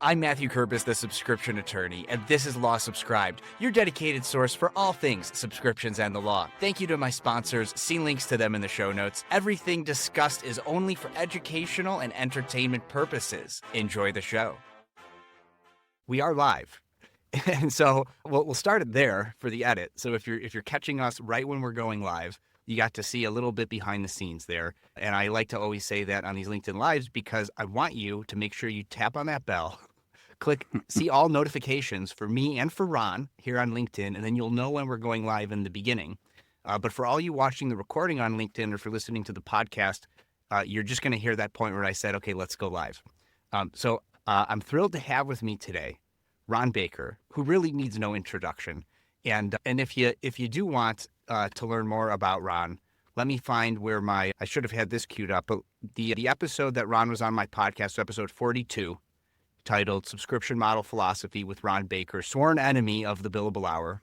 I'm Matthew Kerbis, the subscription attorney, and this is Law Subscribed, your dedicated source for all things subscriptions and the law. Thank you to my sponsors. See links to them in the show notes. Everything discussed is only for educational and entertainment purposes. Enjoy the show. We are live. And so we'll start it there for the edit. So if you're catching us right when we're going live, you got to see a little bit behind the scenes there. And I like to always say that on these LinkedIn Lives because I want you to make sure you tap on that bell, click see all notifications for me and for Ron here on LinkedIn, and then you'll know when we're going live in the beginning. But for all you watching the recording on LinkedIn or for listening to the podcast, you're just going to hear that point where I said, okay, let's go live. So I'm thrilled to have with me today Ron Baker, who really needs no introduction. And if you do want to learn more about Ron, let me find where I should have had this queued up, but the episode that Ron was on my podcast, episode 42, titled Subscription Model Philosophy with Ron Baker, sworn enemy of the billable hour.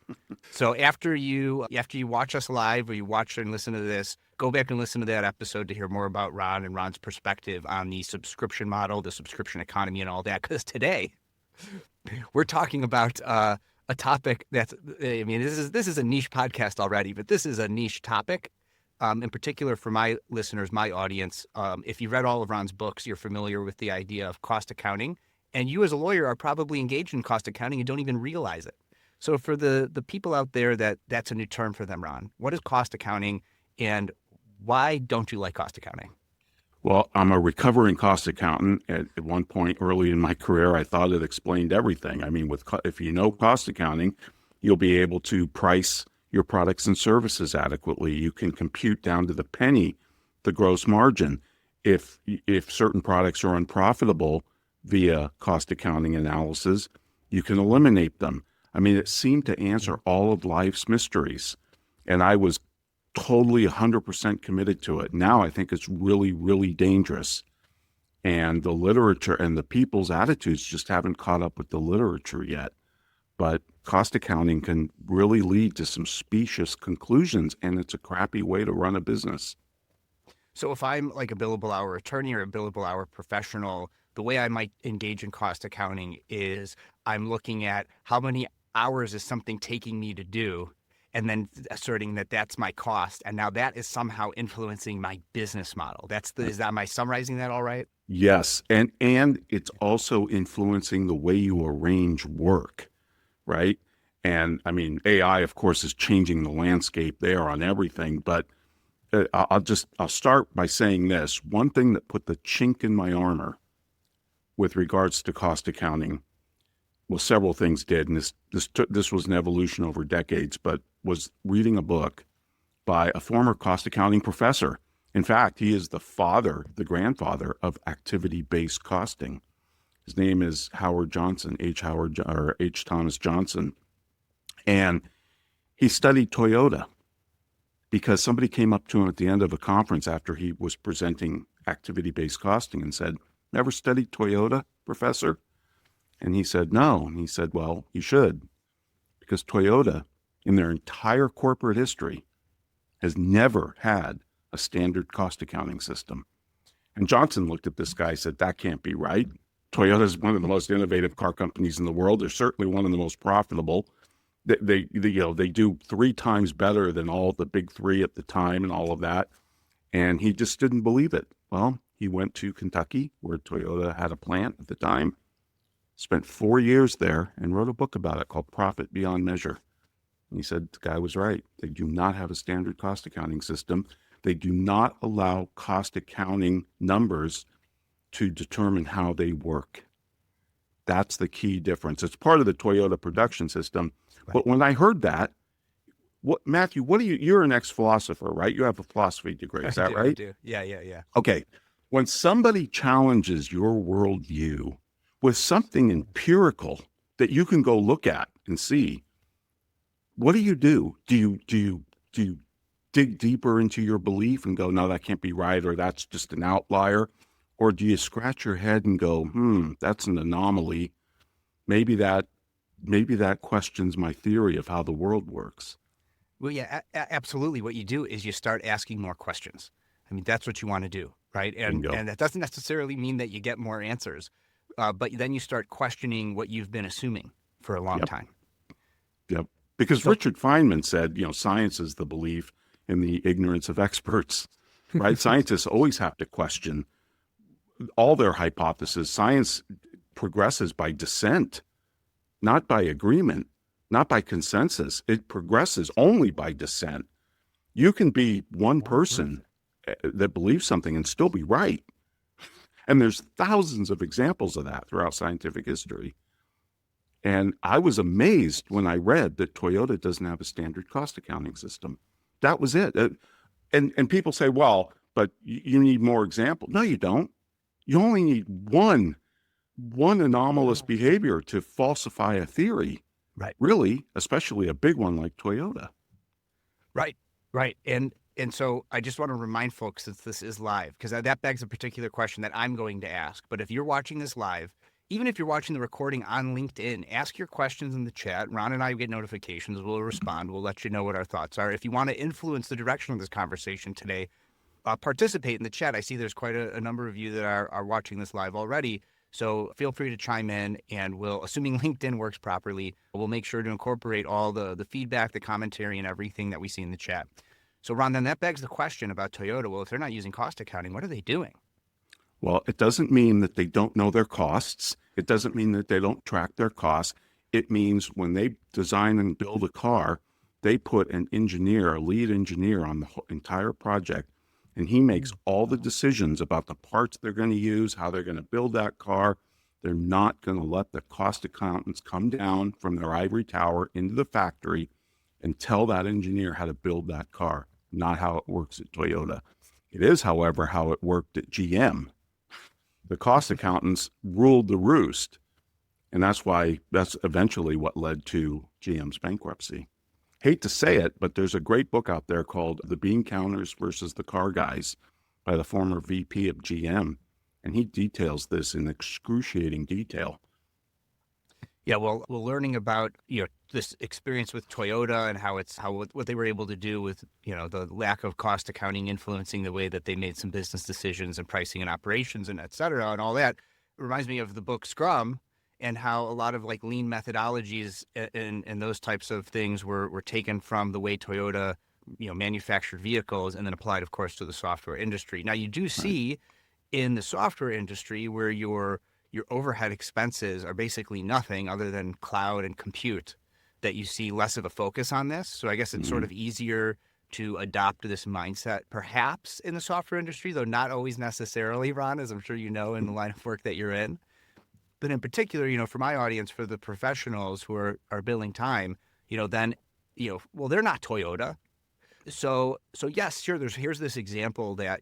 So after you watch us live or you watch and listen to this, go back and listen to that episode to hear more about Ron and Ron's perspective on the subscription model, the subscription economy, and all that. Because today we're talking about a topic that's, I mean, this is a niche podcast already, but this is a niche topic. In particular for my listeners, my audience. If you read all of Ron's books, you're familiar with the idea of cost accounting. And you as a lawyer are probably engaged in cost accounting and don't even realize it. So for the people out there that's a new term for them, Ron, what is cost accounting and why don't you like cost accounting? Well, I'm a recovering cost accountant. At one point early in my career, I thought it explained everything. I mean, if you know cost accounting, you'll be able to price your products and services adequately. You can compute down to the penny the gross margin. If certain products are unprofitable via cost accounting analysis, you can eliminate them. I mean, it seemed to answer all of life's mysteries, and I was totally 100% committed to it. Now I think it's really, really dangerous. And the literature and the people's attitudes just haven't caught up with the literature yet. But cost accounting can really lead to some specious conclusions, and it's a crappy way to run a business. So if I'm like a billable hour attorney or a billable hour professional, the way I might engage in cost accounting is I'm looking at how many hours is something taking me to do, and then asserting that that's my cost. And now that is somehow influencing my business model. Am I summarizing that all right? Yes. And it's also influencing the way you arrange work, right? And I mean, AI, of course, is changing the landscape there on everything. But I'll start by saying this. One thing that put the chink in my armor with regards to cost accounting, well, several things did, and this was an evolution over decades, but was reading a book by a former cost accounting professor. In fact, he is the grandfather of activity-based costing. His name is Howard Johnson, H. Thomas Johnson, and he studied Toyota because somebody came up to him at the end of a conference after he was presenting activity-based costing and said, "Never studied Toyota, professor?" And he said, "No." And he said, "Well, you should, because Toyota, in their entire corporate history, has never had a standard cost accounting system." And Johnson looked at this guy and said, "That can't be right. Toyota is one of the most innovative car companies in the world. They're certainly one of the most profitable. They do 3 times better than all the big three at the time and all of that." And he just didn't believe it. Well, he went to Kentucky, where Toyota had a plant at the time, spent 4 years there, and wrote a book about it called Profit Beyond Measure. And he said the guy was right. They do not have a standard cost accounting system. They do not allow cost accounting numbers to determine how they work. That's the key difference. It's part of the Toyota production system. Right. But when I heard that, Matthew, you're an ex-philosopher, right? You have a philosophy degree, is that right? I do. Yeah. Okay. When somebody challenges your worldview with something empirical that you can go look at and see, what do you do? Do you dig deeper into your belief and go, "No, that can't be right," or "That's just an outlier"? Or do you scratch your head and go, "That's an anomaly. Maybe that questions my theory of how the world works"? Well, yeah, absolutely. What you do is you start asking more questions. I mean, that's what you want to do, right? And that doesn't necessarily mean that you get more answers. but then you start questioning what you've been assuming for a long Yep. time. Yep. Because So, Richard Feynman said, science is the belief in the ignorance of experts, right? Scientists always have to question all their hypotheses. Science progresses by dissent, not by agreement, not by consensus. It progresses only by dissent. You can be one person that believes something and still be right. And there's thousands of examples of that throughout scientific history. And I was amazed when I read that Toyota doesn't have a standard cost accounting system. That was it. And people say, well, but you need more examples. No, you don't. You only need one anomalous behavior to falsify a theory. right. Really, especially a big one like Toyota. Right, right. And so I just want to remind folks, since this is live, because that begs a particular question that I'm going to ask. But if you're watching this live, even if you're watching the recording on LinkedIn, ask your questions in the chat. Ron and I get notifications. We'll respond. We'll let you know what our thoughts are. If you want to influence the direction of this conversation today, participate in the chat. I see there's quite a number of you that are watching this live already. So feel free to chime in, and we'll, assuming LinkedIn works properly, we'll make sure to incorporate all the feedback, the commentary, and everything that we see in the chat. So Ron, then that begs the question about Toyota. Well, if they're not using cost accounting, what are they doing? Well, it doesn't mean that they don't know their costs. It doesn't mean that they don't track their costs. It means when they design and build a car, they put an engineer, a lead engineer on the whole entire project, and he makes all the decisions about the parts they're going to use, how they're going to build that car. They're not going to let the cost accountants come down from their ivory tower into the factory and tell that engineer how to build that car. Not how it works at Toyota. It is, however, how it worked at GM. The cost accountants ruled the roost, and that's eventually what led to GM's bankruptcy. Hate to say it, but there's a great book out there called The Bean Counters versus the Car Guys by the former VP of GM, and he details this in excruciating detail. Yeah, well, we're learning about this experience with Toyota and what they were able to do with the lack of cost accounting influencing the way that they made some business decisions and pricing and operations and et cetera and all that. It reminds me of the book Scrum and how a lot of like lean methodologies and those types of things were taken from the way Toyota manufactured vehicles and then applied, of course, to the software industry. Now you do see in the software industry where your overhead expenses are basically nothing other than cloud and compute, that you see less of a focus on this. So I guess it's sort of easier to adopt this mindset, perhaps in the software industry, though not always necessarily, Ron, as I'm sure you know in the line of work that you're in. But in particular, for my audience, for the professionals who are billing time, well, they're not Toyota. So yes, sure, here's this example that,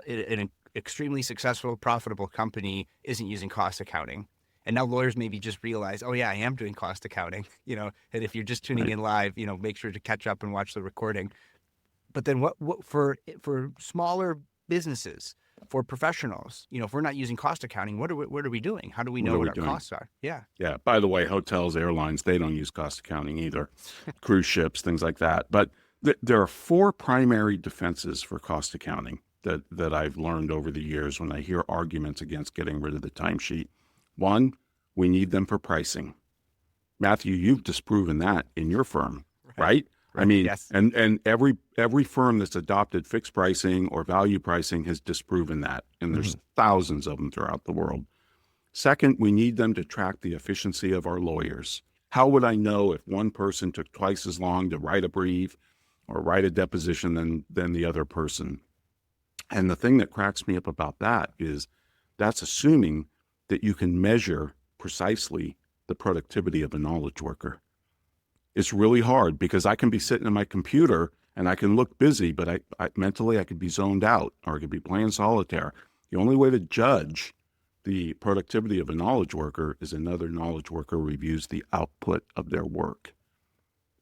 an extremely successful, profitable company isn't using cost accounting. And now lawyers maybe just realize, oh yeah, I am doing cost accounting, and if you're just tuning in live, make sure to catch up and watch the recording. But then what for smaller businesses, for professionals, if we're not using cost accounting, what are we doing? How do we know what our costs are? Yeah. Yeah. By the way, hotels, airlines, they don't use cost accounting either. Cruise ships, things like that. But there are four primary defenses for cost accounting that I've learned over the years when I hear arguments against getting rid of the timesheet. One, we need them for pricing. Matthew, you've disproven that in your firm, right? I mean, yes. and every firm that's adopted fixed pricing or value pricing has disproven that. And there's thousands of them throughout the world. Second, we need them to track the efficiency of our lawyers. How would I know if one person took twice as long to write a brief or write a deposition than the other person? And the thing that cracks me up about that is that's assuming that you can measure precisely the productivity of a knowledge worker. It's really hard because I can be sitting at my computer and I can look busy, but I mentally I could be zoned out or I could be playing solitaire. The only way to judge the productivity of a knowledge worker is another knowledge worker reviews the output of their work,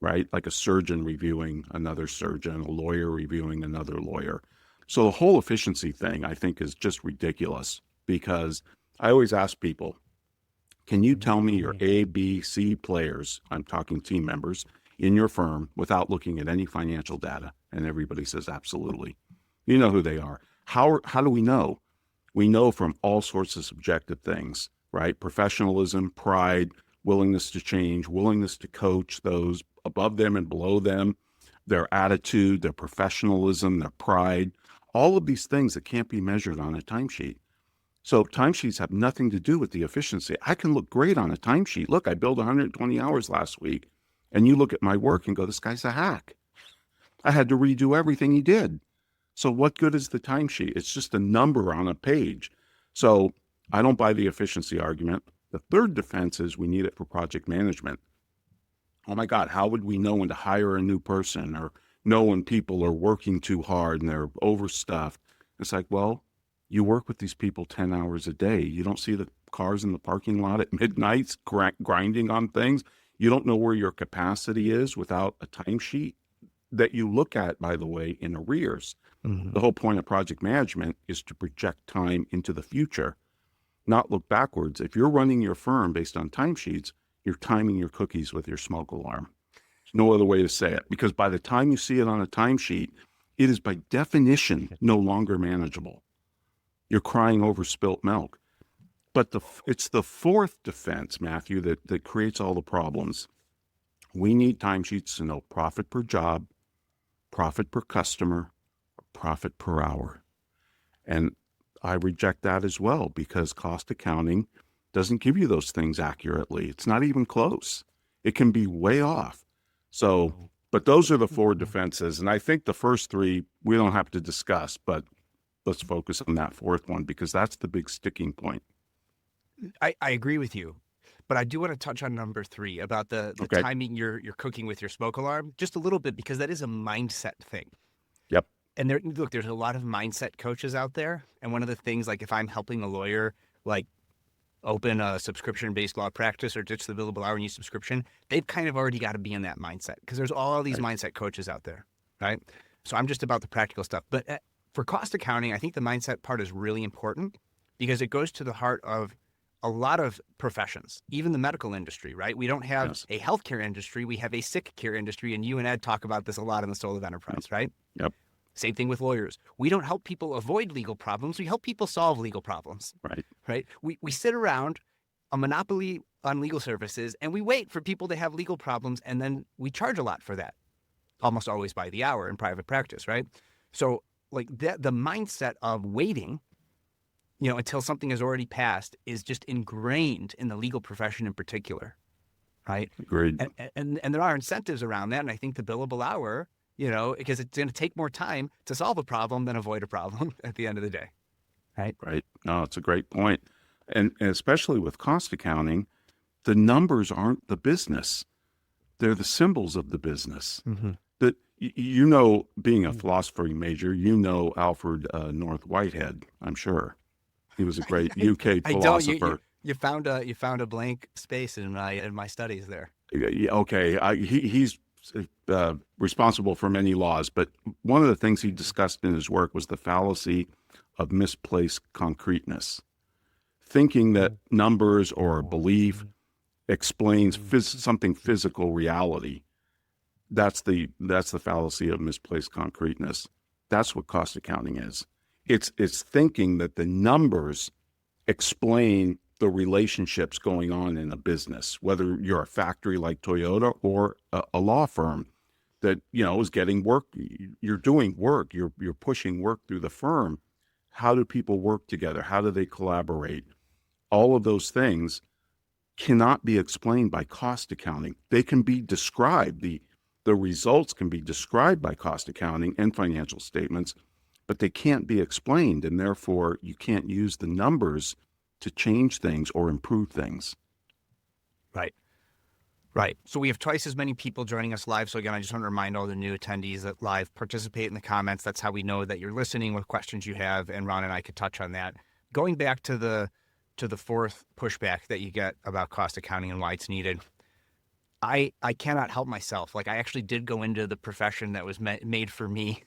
right? Like a surgeon reviewing another surgeon, a lawyer reviewing another lawyer. So the whole efficiency thing, I think, is just ridiculous because I always ask people, can you tell me your A, B, C players, I'm talking team members, in your firm without looking at any financial data? And everybody says, absolutely. You know who they are. How do we know? We know from all sorts of subjective things, right? Professionalism, pride, willingness to change, willingness to coach those above them and below them, their attitude, their professionalism, their pride, all of these things that can't be measured on a timesheet. So timesheets have nothing to do with the efficiency. I can look great on a timesheet. Look, I billed 120 hours last week. And you look at my work and go, this guy's a hack. I had to redo everything he did. So what good is the timesheet? It's just a number on a page. So I don't buy the efficiency argument. The third defense is we need it for project management. Oh my God, how would we know when to hire a new person or know when people are working too hard and they're overstuffed? It's like, well, you work with these people 10 hours a day. You don't see the cars in the parking lot at midnight grinding on things. You don't know where your capacity is without a timesheet that you look at, by the way, in arrears. Mm-hmm. The whole point of project management is to project time into the future, not look backwards. If you're running your firm based on timesheets, you're timing your cookies with your smoke alarm. There's no other way to say it, because by the time you see it on a timesheet, it is by definition no longer manageable. You're crying over spilt milk. But it's the fourth defense, Matthew, that creates all the problems. We need timesheets to know profit per job, profit per customer, profit per hour. And I reject that as well, because cost accounting doesn't give you those things accurately. It's not even close. It can be way off. So, but those are the four defenses. And I think the first three we don't have to discuss, but let's focus on that fourth one, because that's the big sticking point. I agree with you, but I do want to touch on number 3 about the Okay. timing you're cooking with your smoke alarm just a little bit, because that is a mindset thing. Yep. And there's a lot of mindset coaches out there. And one of the things, like if I'm helping a lawyer, like open a subscription-based law practice or ditch the billable hour and use subscription, they've kind of already got to be in that mindset, because there's all these mindset coaches out there, right? So I'm just about the practical stuff. But for cost accounting, I think the mindset part is really important, because it goes to the heart of a lot of professions, even the medical industry, right? We don't have a healthcare industry. We have a sick care industry. And you and Ed talk about this a lot in the Soul of Enterprise, right? Yep. Same thing with lawyers. We don't help people avoid legal problems. We help people solve legal problems. Right? We sit around a monopoly on legal services and we wait for people to have legal problems, and then we charge a lot for that, almost always by the hour in private practice, right? So like the mindset of waiting, until something has already passed is just ingrained in the legal profession in particular, right? Agreed. And there are incentives around that. And I think the billable hour, because it's going to take more time to solve a problem than avoid a problem at the end of the day, right? Right. No, it's a great point. And especially with cost accounting, the numbers aren't the business. They're the symbols of the business. Mm-hmm. That, being a philosophy major, Alfred North Whitehead, I'm sure. He was a great UK philosopher. You found a blank space in my studies there. Yeah, okay. He's responsible for many laws, but one of the things he discussed in his work was the fallacy of misplaced concreteness, thinking that numbers or belief explains something physical reality. That's the fallacy of misplaced concreteness. That's what cost accounting is. It's thinking that the numbers explain the relationships going on in a business, whether you're a factory like Toyota or a law firm that, is getting work. You're doing work. You're pushing work through the firm. How do people work together? How do they collaborate? All of those things cannot be explained by cost accounting. They can be described. The results can be described by cost accounting and financial statements, but they can't be explained, and therefore you can't use the numbers to change things or improve things. Right. So we have twice as many people joining us live. So again, I just want to remind all the new attendees that live participate in the comments. That's how we know that you're listening with questions you have, and Ron and I could touch on that. Going back to the fourth pushback that you get about cost accounting and why it's needed, I cannot help myself. Like, I actually did go into the profession that was made for me.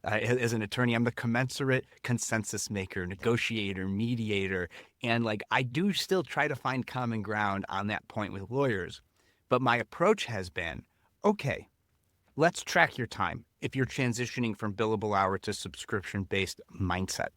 As an attorney, I'm the commensurate consensus maker, negotiator, mediator. And I do still try to find common ground on that point with lawyers. But my approach has been, okay, let's track your time if you're transitioning from billable hour to subscription-based mindset.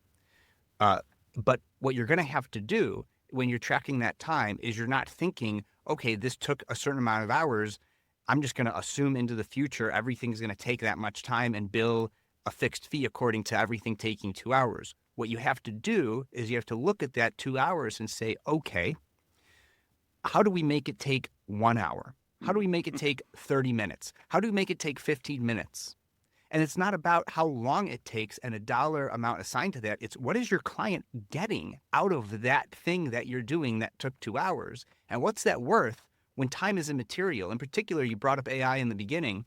But what you're going to have to do when you're tracking that time is you're not thinking, okay, this took a certain amount of hours. I'm just going to assume into the future everything's going to take that much time and bill a fixed fee according to everything taking 2 hours. What you have to do is you have to look at that 2 hours and say, okay, how do we make it take 1 hour? How do we make it take 30 minutes? How do we make it take 15 minutes? And it's not about how long it takes and a dollar amount assigned to that. It's what is your client getting out of that thing that you're doing that took 2 hours? And what's that worth when time is immaterial? In particular, you brought up AI in the beginning.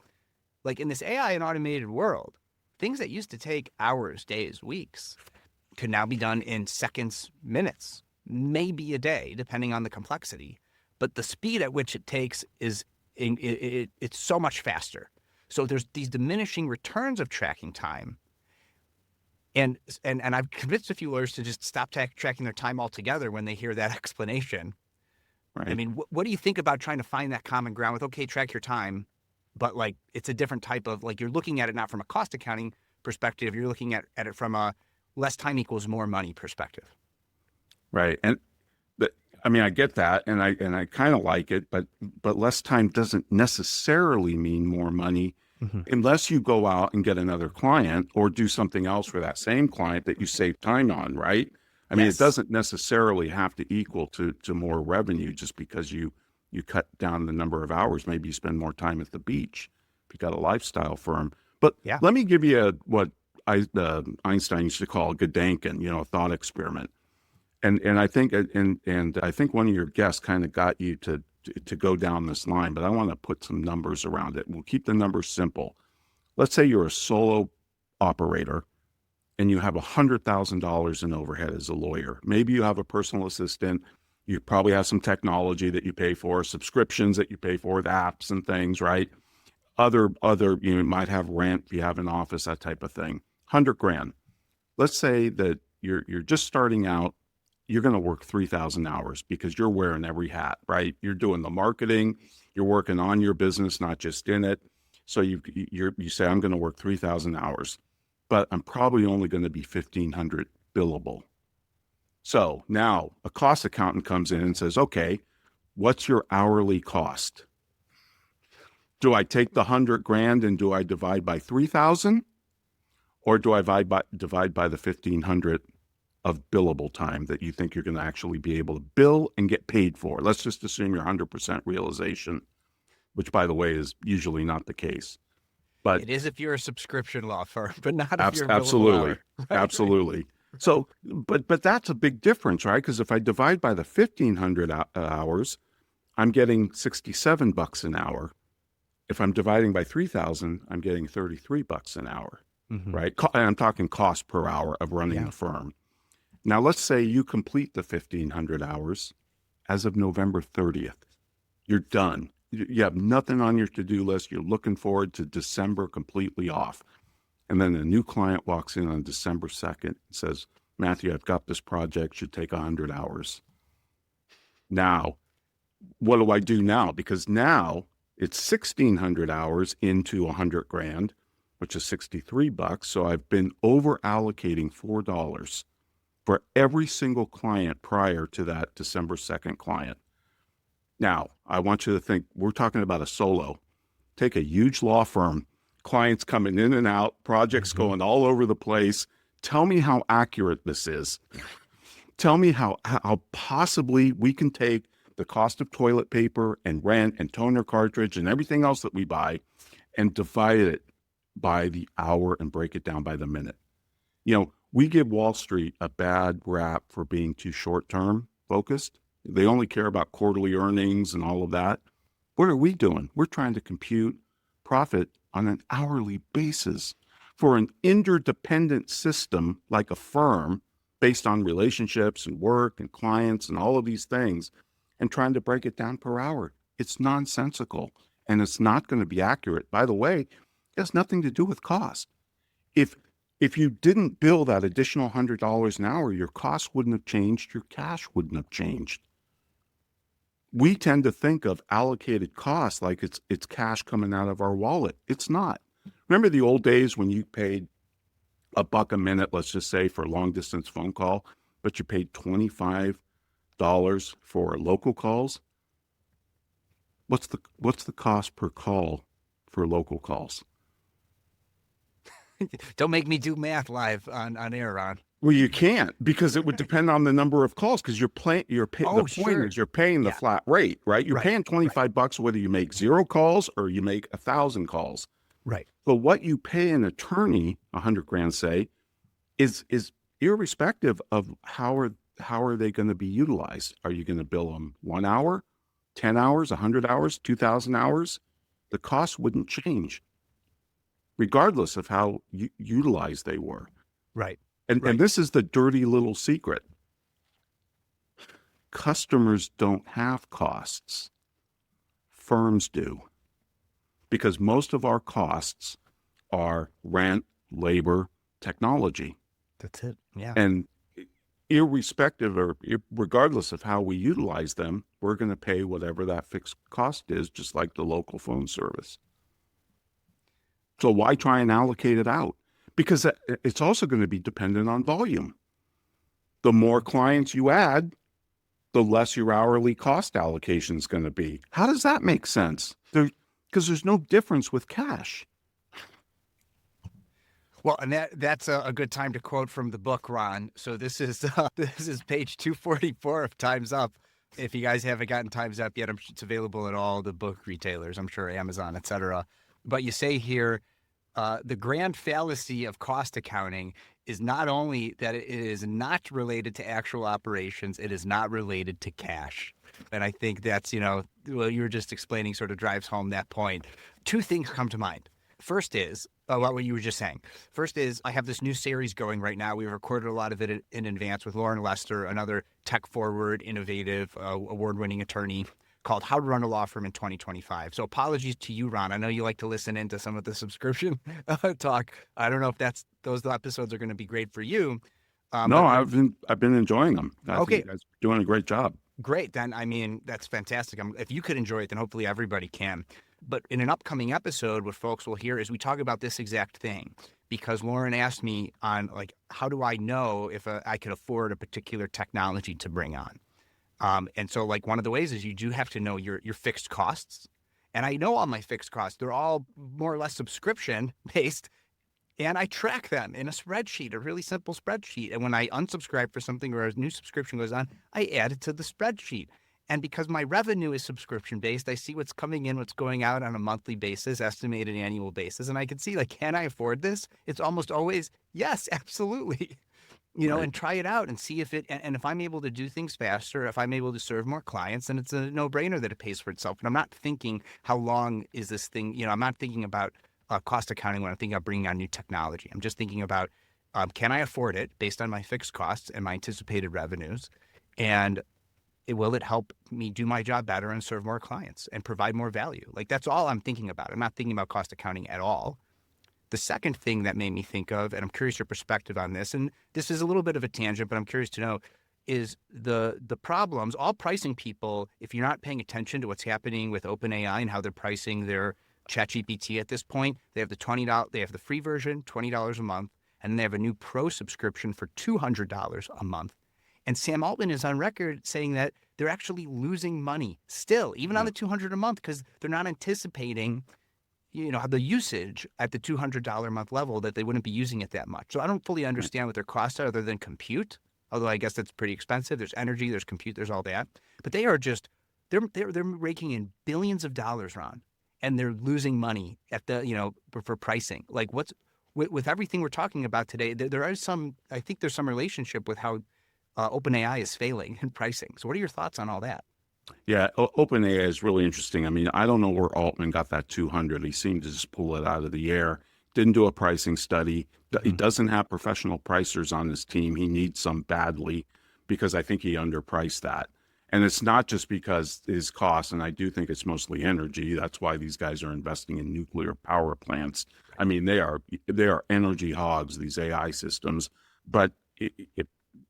Like in this AI and automated world, things that used to take hours, days, weeks could now be done in seconds, minutes, maybe a day, depending on the complexity. But the speed at which it takes is it's so much faster. So there's these diminishing returns of tracking time. And I've convinced a few lawyers to just stop tracking their time altogether when they hear that explanation. Right. I mean, what do you think about trying to find that common ground with, okay, track your time, but like it's a different type of, like you're looking at it not from a cost accounting perspective, you're looking at it from a less time equals more money perspective. Right. And I mean, I get that, and I kind of like it, but less time doesn't necessarily mean more money, unless you go out and get another client or do something else for that same client that you save time on, right? I mean, it doesn't necessarily have to equal to more revenue just because you cut down the number of hours. Maybe you spend more time at the beach if you got a lifestyle firm. But let me give you what Einstein used to call a Gedanken, a thought experiment. And I think I think one of your guests kind of got you to go down this line, but I want to put some numbers around it. We'll keep the numbers simple. Let's say you're a solo operator and you have $100,000 in overhead as a lawyer. Maybe you have a personal assistant. You probably have some technology that you pay for, subscriptions that you pay for, the apps and things, right? Other you might have rent, you have an office, that type of thing. 100 grand. Let's say that you're just starting out. You're going to work 3,000 hours because you're wearing every hat, right? You're doing the marketing, you're working on your business, not just in it. So you say, I'm going to work 3,000 hours, but I'm probably only going to be 1,500 billable. So now a cost accountant comes in and says, okay, what's your hourly cost? Do I take the 100 grand and do I divide by 3,000? Or do I divide by the 1,500 of billable time that you think you're going to actually be able to bill and get paid for? Let's just assume your 100% realization, which, by the way, is usually not the case. But it is if you're a subscription law firm, but not if you're a absolutely, billable hour. absolutely. So, but that's a big difference, right? Because if I divide by the 1,500 hours, I'm getting $67 an hour. If I'm dividing by 3,000, I'm getting $33 an hour, right? And I'm talking cost per hour of running the firm. Now, let's say you complete the 1,500 hours as of November 30th. You're done. You have nothing on your to-do list. You're looking forward to December completely off. And then a new client walks in on December 2nd and says, Matthew, I've got this project, should take 100 hours. Now, what do I do now? Because now it's 1,600 hours into 100 grand, which is $63. So I've been over allocating $4 for every single client prior to that December 2nd client. Now, I want you to think, we're talking about a solo. Take a huge law firm, clients coming in and out, projects going all over the place. Tell me how accurate this is. Tell me how possibly we can take the cost of toilet paper and rent and toner cartridge and everything else that we buy and divide it by the hour and break it down by the minute. We give Wall Street a bad rap for being too short-term focused. They only care about quarterly earnings and all of that. What are we doing? We're trying to compute profit on an hourly basis for an interdependent system like a firm based on relationships and work and clients and all of these things, and trying to break it down per hour. It's nonsensical, and it's not going to be accurate. By the way, it has nothing to do with cost. If you didn't bill that additional $100 an hour, your costs wouldn't have changed, your cash wouldn't have changed. We tend to think of allocated costs like it's cash coming out of our wallet. It's not. Remember the old days when you paid $1 a minute, let's just say, for a long distance phone call, but you paid 25 for local calls. What's the cost per call for local calls? Don't make me do math live on air, Ron. Well, you can't, because it would depend on the number of calls, because Oh, the point sure. is you're paying the Yeah. flat rate, right? You're Right. paying 25 bucks whether you make 0 calls or you make 1,000 calls. Right. So what you pay an attorney, 100 grand, say, is irrespective of how are they going to be utilized. Are you going to bill them 1 hour, 10 hours, 100 hours, 2,000 hours? The cost wouldn't change, regardless of how utilized they were. Right. And this is the dirty little secret. Customers don't have costs. Firms do. Because most of our costs are rent, labor, technology. That's it. Yeah. And irrespective or regardless of how we utilize them, we're going to pay whatever that fixed cost is, just like the local phone service. So why try and allocate it out? Because it's also going to be dependent on volume. The more clients you add, the less your hourly cost allocation is going to be. How does that make sense? Because there's no difference with cash. Well, and that's a good time to quote from the book, Ron. So this is page 244 of Time's Up. If you guys haven't gotten Time's Up yet, it's available at all the book retailers, I'm sure Amazon, etc. But you say here, the grand fallacy of cost accounting is not only that it is not related to actual operations, it is not related to cash. And I think that's, well, you were just explaining sort of drives home that point. Two things come to mind. First is, what you were just saying. First is, I have this new series going right now. We've recorded a lot of it in advance with Lauren Lester, another tech-forward, innovative, award-winning attorney, called How to Run a Law Firm in 2025. So apologies to you, Ron. I know you like to listen into some of the subscription talk. I don't know if those episodes are going to be great for you. No, I've been enjoying them. I think you guys are doing a great job. Great. Then, I mean, that's fantastic. If you could enjoy it, then hopefully everybody can. But in an upcoming episode, what folks will hear is we talk about this exact thing, because Lauren asked me on, like, how do I know if I could afford a particular technology to bring on? And so, like, one of the ways is you do have to know your fixed costs. And I know all my fixed costs. They're all more or less subscription based. And I track them in a spreadsheet, a really simple spreadsheet. And when I unsubscribe for something or a new subscription goes on, I add it to the spreadsheet. And because my revenue is subscription based, I see what's coming in, what's going out on a monthly basis, estimated annual basis. And I can see, like, can I afford this? It's almost always, yes, absolutely. Right. And try it out and see if and if I'm able to do things faster, if I'm able to serve more clients, then it's a no-brainer that it pays for itself. And I'm not thinking, how long is this thing? I'm not thinking about cost accounting when I'm thinking about bringing on new technology. I'm just thinking about, can I afford it based on my fixed costs and my anticipated revenues? And will it help me do my job better and serve more clients and provide more value? Like, that's all I'm thinking about. I'm not thinking about cost accounting at all. The second thing that made me think of, and I'm curious your perspective on this, and this is a little bit of a tangent, but I'm curious to know, is the problems, all pricing people, if you're not paying attention to what's happening with OpenAI and how they're pricing their ChatGPT at this point, they have they have the free version, $20 a month, and then they have a new pro subscription for $200 a month. And Sam Altman is on record saying that they're actually losing money still, even on the $200 a month, because they're not anticipating the usage at the $200 a month level, that they wouldn't be using it that much. So I don't fully understand what their costs are other than compute, although I guess that's pretty expensive. There's energy, there's compute, there's all that. But they are just, they're raking in billions of dollars, Ron, and they're losing money at the, for pricing. Like, with everything we're talking about today, I think there's some relationship with how OpenAI is failing in pricing. So what are your thoughts on all that? Yeah, OpenAI is really interesting. I mean, I don't know where Altman got that 200. He seemed to just pull it out of the air. Didn't do a pricing study. He doesn't have professional pricers on his team. He needs some badly, because I think he underpriced that. And it's not just because his costs, and I do think it's mostly energy. That's why these guys are investing in nuclear power plants. I mean, they are energy hogs, these AI systems. But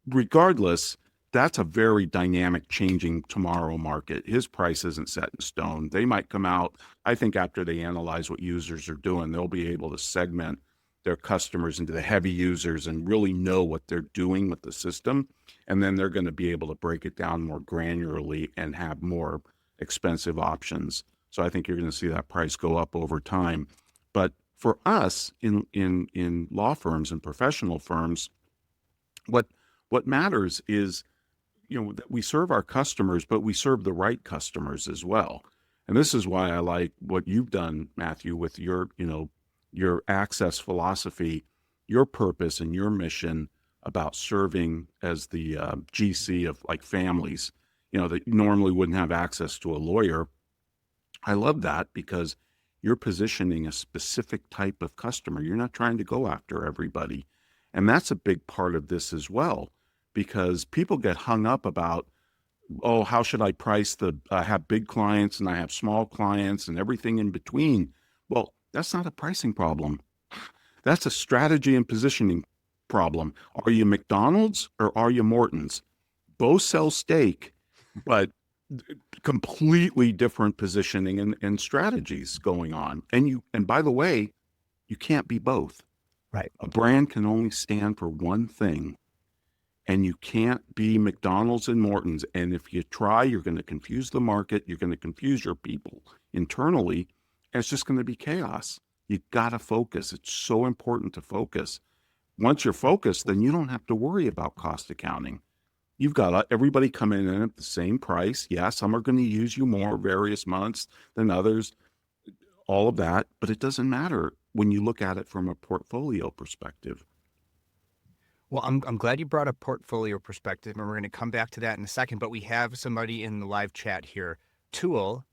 regardless, that's a very dynamic, changing tomorrow market. His price isn't set in stone. They might come out, I think, after they analyze what users are doing, they'll be able to segment their customers into the heavy users and really know what they're doing with the system. And then they're going to be able to break it down more granularly and have more expensive options. So I think you're going to see that price go up over time. But for us in law firms and professional firms, what matters is, that we serve our customers, but we serve the right customers as well. And this is why I like what you've done, Matthew, with your access philosophy, your purpose and your mission about serving as the GC of like families, that normally wouldn't have access to a lawyer. I love that because you're positioning a specific type of customer. You're not trying to go after everybody. And that's a big part of this as well, because people get hung up about, oh, how should I price I have big clients and I have small clients and everything in between. Well, that's not a pricing problem. That's a strategy and positioning problem. Are you McDonald's or are you Morton's? Both sell steak, but completely different positioning and strategies going on. And by the way, you can't be both. Right. A brand can only stand for one thing. And you can't be McDonald's and Morton's. And if you try, you're going to confuse the market. You're going to confuse your people internally. And it's just going to be chaos. You got to focus. It's so important to focus. Once you're focused, then you don't have to worry about cost accounting. You've got everybody coming in at the same price. Yeah, some are going to use you more various months than others, all of that. But it doesn't matter when you look at it from a portfolio perspective. Well, I'm glad you brought up portfolio perspective, and we're going to come back to that in a second. But we have somebody in the live chat here. Tool,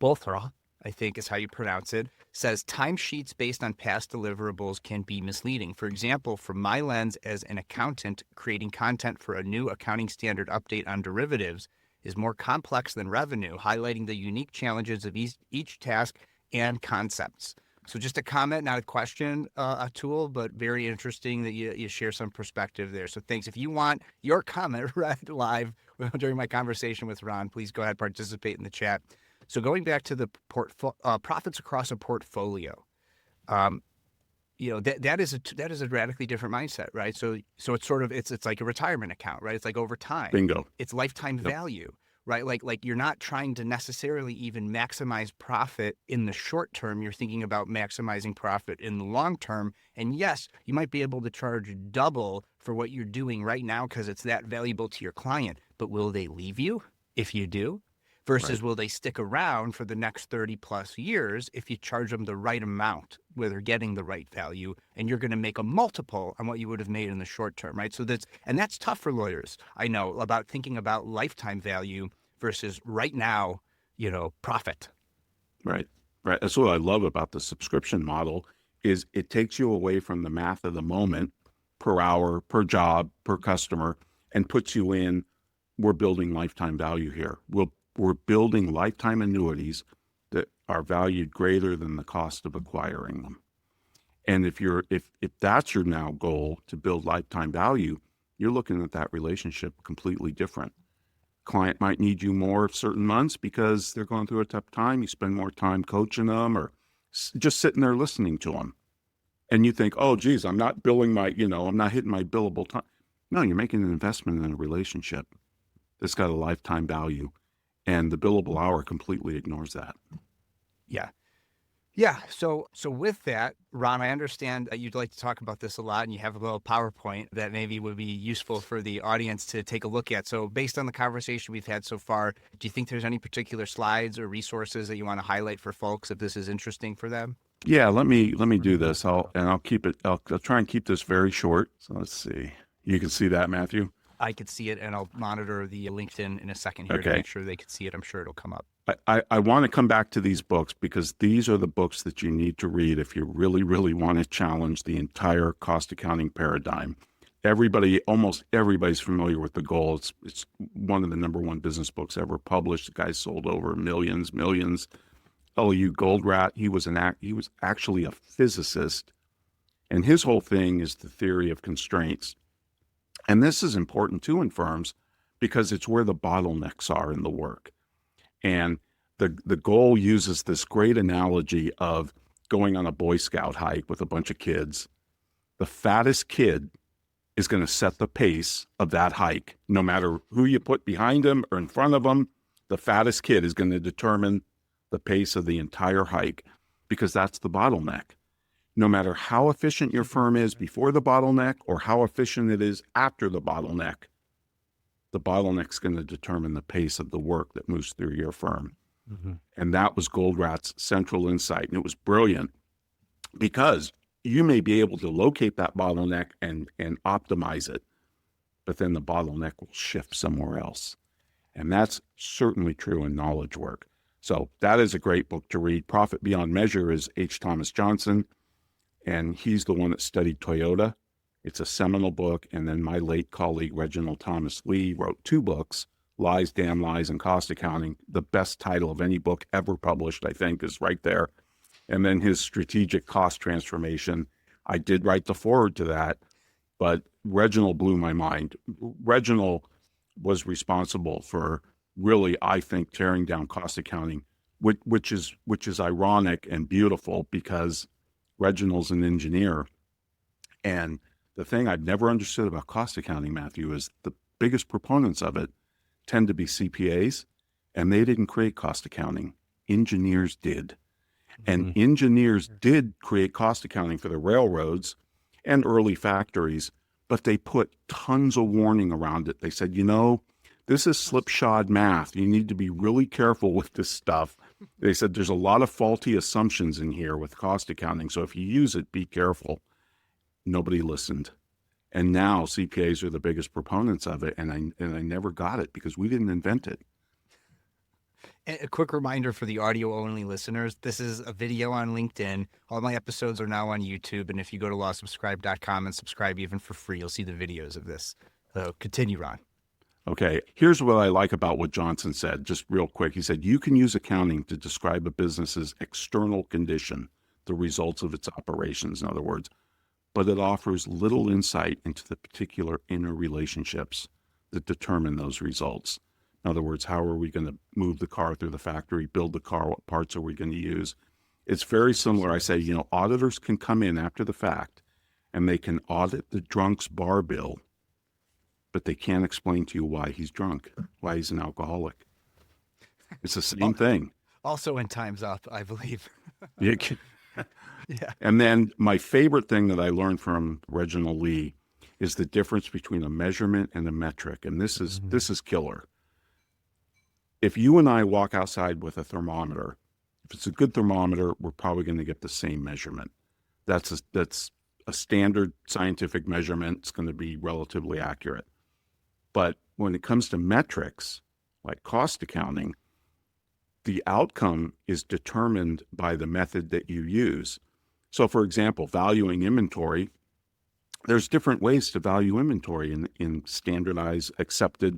Bothra, I think is how you pronounce it, says timesheets based on past deliverables can be misleading. For example, from my lens as an accountant, creating content for a new accounting standard update on derivatives is more complex than revenue, highlighting the unique challenges of each task and concepts. So just a comment, not a question, Atul, but very interesting that you share some perspective there. So thanks. If you want your comment read live during my conversation with Ron, please go ahead, participate in the chat. So going back to the profits across a portfolio, that is a radically different mindset, right? So it's sort of it's like a retirement account, right? It's like over time. Bingo. It's lifetime value. Right? Like you're not trying to necessarily even maximize profit in the short term. You're thinking about maximizing profit in the long term. And yes, you might be able to charge double for what you're doing right now because it's that valuable to your client. But will they leave you if you do? Versus will they stick around for the next 30 plus years if you charge them the right amount where they're getting the right value and you're going to make a multiple on what you would have made in the short term, right? So that's tough for lawyers. I know about thinking about lifetime value versus right now, profit. Right. That's what I love about the subscription model is it takes you away from the math of the moment per hour, per job, per customer, and puts you in, we're building lifetime value here. We're building lifetime annuities that are valued greater than the cost of acquiring them. And if that's your now goal to build lifetime value, you're looking at that relationship completely different. Client might need you more certain months because they're going through a tough time. You spend more time coaching them or just sitting there listening to them. And you think, oh, geez, I'm not billing I'm not hitting my billable time. No, you're making an investment in a relationship that's got a lifetime value. And the billable hour completely ignores that. Yeah. Yeah. So with that, Ron, I understand that you'd like to talk about this a lot and you have a little PowerPoint that maybe would be useful for the audience to take a look at. So based on the conversation we've had so far, do you think there's any particular slides or resources that you want to highlight for folks if this is interesting for them? Yeah, let me do this. I'll try and keep this very short. So let's see. You can see that, Matthew? I could see it, and I'll monitor the LinkedIn in a second here to make sure they can see it. I'm sure it'll come up. I want to come back to these books because these are the books that you need to read if you really, really want to challenge the entire cost accounting paradigm. Almost everybody's familiar with The Goal. It's one of the number one business books ever published. The guy sold over millions. L.U. Goldratt, he was actually a physicist, and his whole thing is the theory of constraints. And this is important too in firms because it's where the bottlenecks are in the work. And the Goal uses this great analogy of going on a Boy Scout hike with a bunch of kids The fattest kid is going to set the pace of that hike. No matter who you put behind him or in front of him, the fattest kid is going to determine the pace of the entire hike, because that's the bottleneck. No matter how efficient your firm is before the bottleneck or how efficient it is after the bottleneck's going to determine the pace of the work that moves through your firm. Mm-hmm. And that was Goldrat's central insight. And it was brilliant, because you may be able to locate that bottleneck and optimize it, but then the bottleneck will shift somewhere else. And that's certainly true in knowledge work. So that is a great book to read. Profit Beyond Measure is H. Thomas Johnson, and he's the one that studied Toyota. It's a seminal book. And then my late colleague, Reginald Thomas Lee, wrote 2 books, Lies, Damn Lies, and Cost Accounting. The best title of any book ever published, I think, is right there. And then his Strategic Cost Transformation. I did write the foreword to that, but Reginald blew my mind. Reginald was responsible for really, I think, tearing down cost accounting, which is ironic and beautiful, because Reginald's an engineer. And the thing I've never understood about cost accounting, Matthew, is the biggest proponents of it tend to be CPAs, and they didn't create cost accounting. Engineers did. And engineers did create cost accounting for the railroads and early factories, but they put tons of warning around it. They said, this is slipshod math. You need to be really careful with this stuff. They said there's a lot of faulty assumptions in here with cost accounting. So if you use it, be careful. Nobody listened. And now CPAs are the biggest proponents of it. And I never got it, because we didn't invent it. And a quick reminder for the audio-only listeners, this is a video on LinkedIn. All my episodes are now on YouTube, and if you go to lawsubscribe.com and subscribe even for free, you'll see the videos of this. So continue, Ron. Okay, here's what I like about what Johnson said, just real quick. He said, you can use accounting to describe a business's external condition, the results of its operations, in other words, but it offers little insight into the particular inner relationships that determine those results. In other words, how are we going to move the car through the factory, build the car, what parts are we going to use? It's very similar. I say, auditors can come in after the fact and they can audit the drunk's bar bill, but they can't explain to you why he's drunk, why he's an alcoholic. It's the same thing. Also in Time's Up, I believe. Yeah. And then my favorite thing that I learned from Reginald Lee is the difference between a measurement and a metric. And this is killer. If you and I walk outside with a thermometer, if it's a good thermometer, we're probably going to get the same measurement. That's a standard scientific measurement. It's going to be relatively accurate. But when it comes to metrics, like cost accounting, the outcome is determined by the method that you use. So, for example, valuing inventory, there's different ways to value inventory in standardized,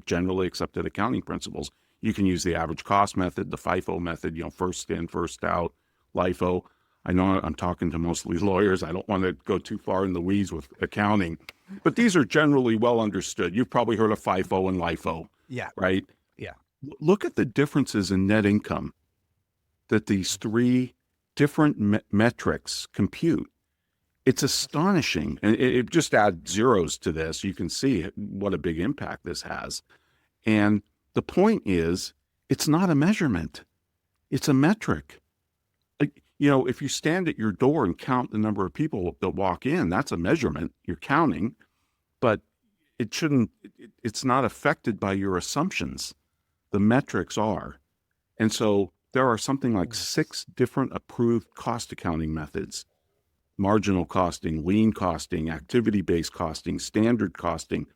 generally accepted accounting principles. You can use the average cost method, the FIFO method, first in, first out, LIFO. I know I'm talking to mostly lawyers. I don't want to go too far in the weeds with accounting, but these are generally well understood. You've probably heard of FIFO and LIFO. Yeah. Right? Yeah. Look at the differences in net income that these 3 different metrics compute. It's astonishing. And it just adds zeros to this. You can see what a big impact this has. And the point is, it's not a measurement. It's a metric. If you stand at your door and count the number of people that walk in, that's a measurement. You're counting, but it's not affected by your assumptions. The metrics are. And so there are something like 6 different approved cost accounting methods: marginal costing, lean costing, activity-based costing, standard costing.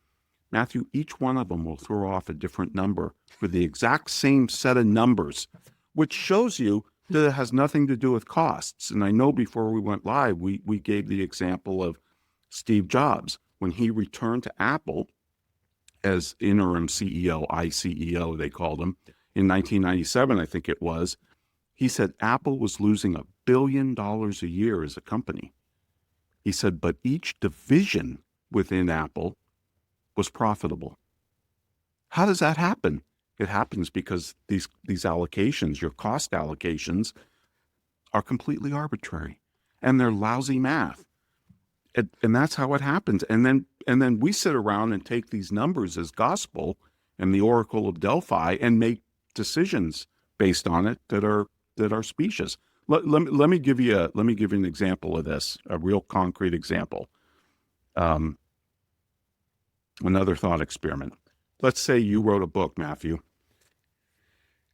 Matthew, each one of them will throw off a different number for the exact same set of numbers, which shows you that it has nothing to do with costs. And I know before we went live, we gave the example of Steve Jobs. When he returned to Apple as interim CEO, ICEO, they called him, in 1997, I think it was, he said Apple was losing $1 billion a year as a company. He said, but each division within Apple was profitable. How does that happen? It happens because these allocations, your cost allocations, are completely arbitrary, and they're lousy math. And that's how it happens. And then we sit around and take these numbers as gospel and the oracle of Delphi and make decisions based on it that are specious. Let me give you an example of this, a real concrete example. Another thought experiment. Let's say you wrote a book, Matthew,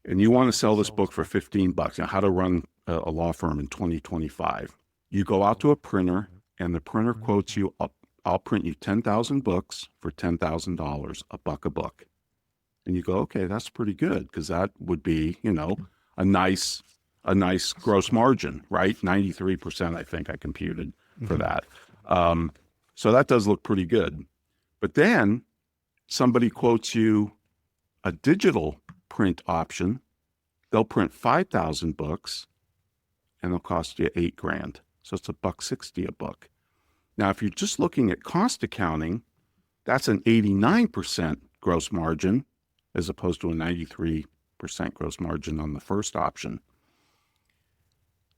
and you want to sell this book for $15. Now, how to run a law firm in 2025. You go out to a printer, and the printer quotes you, I'll print you 10,000 books for $10,000, $1 a book. And you go, okay, that's pretty good, because that would be, a nice gross margin, right? 93%, I think I computed for that. So that does look pretty good. But then somebody quotes you a digital print option. They'll print 5,000 books and they'll cost you $8,000. So it's $1.60 a book. Now, if you're just looking at cost accounting, that's an 89% gross margin as opposed to a 93% gross margin on the first option.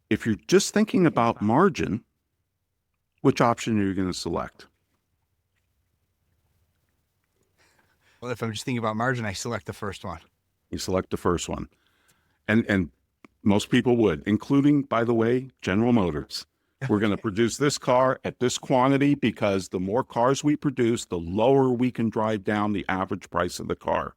If you're just thinking about margin, which option are you going to select? Well, if I'm just thinking about margin, I select the first one. You select the first one. And most people would, including, by the way, General Motors. We're going to produce this car at this quantity because the more cars we produce, the lower we can drive down the average price of the car,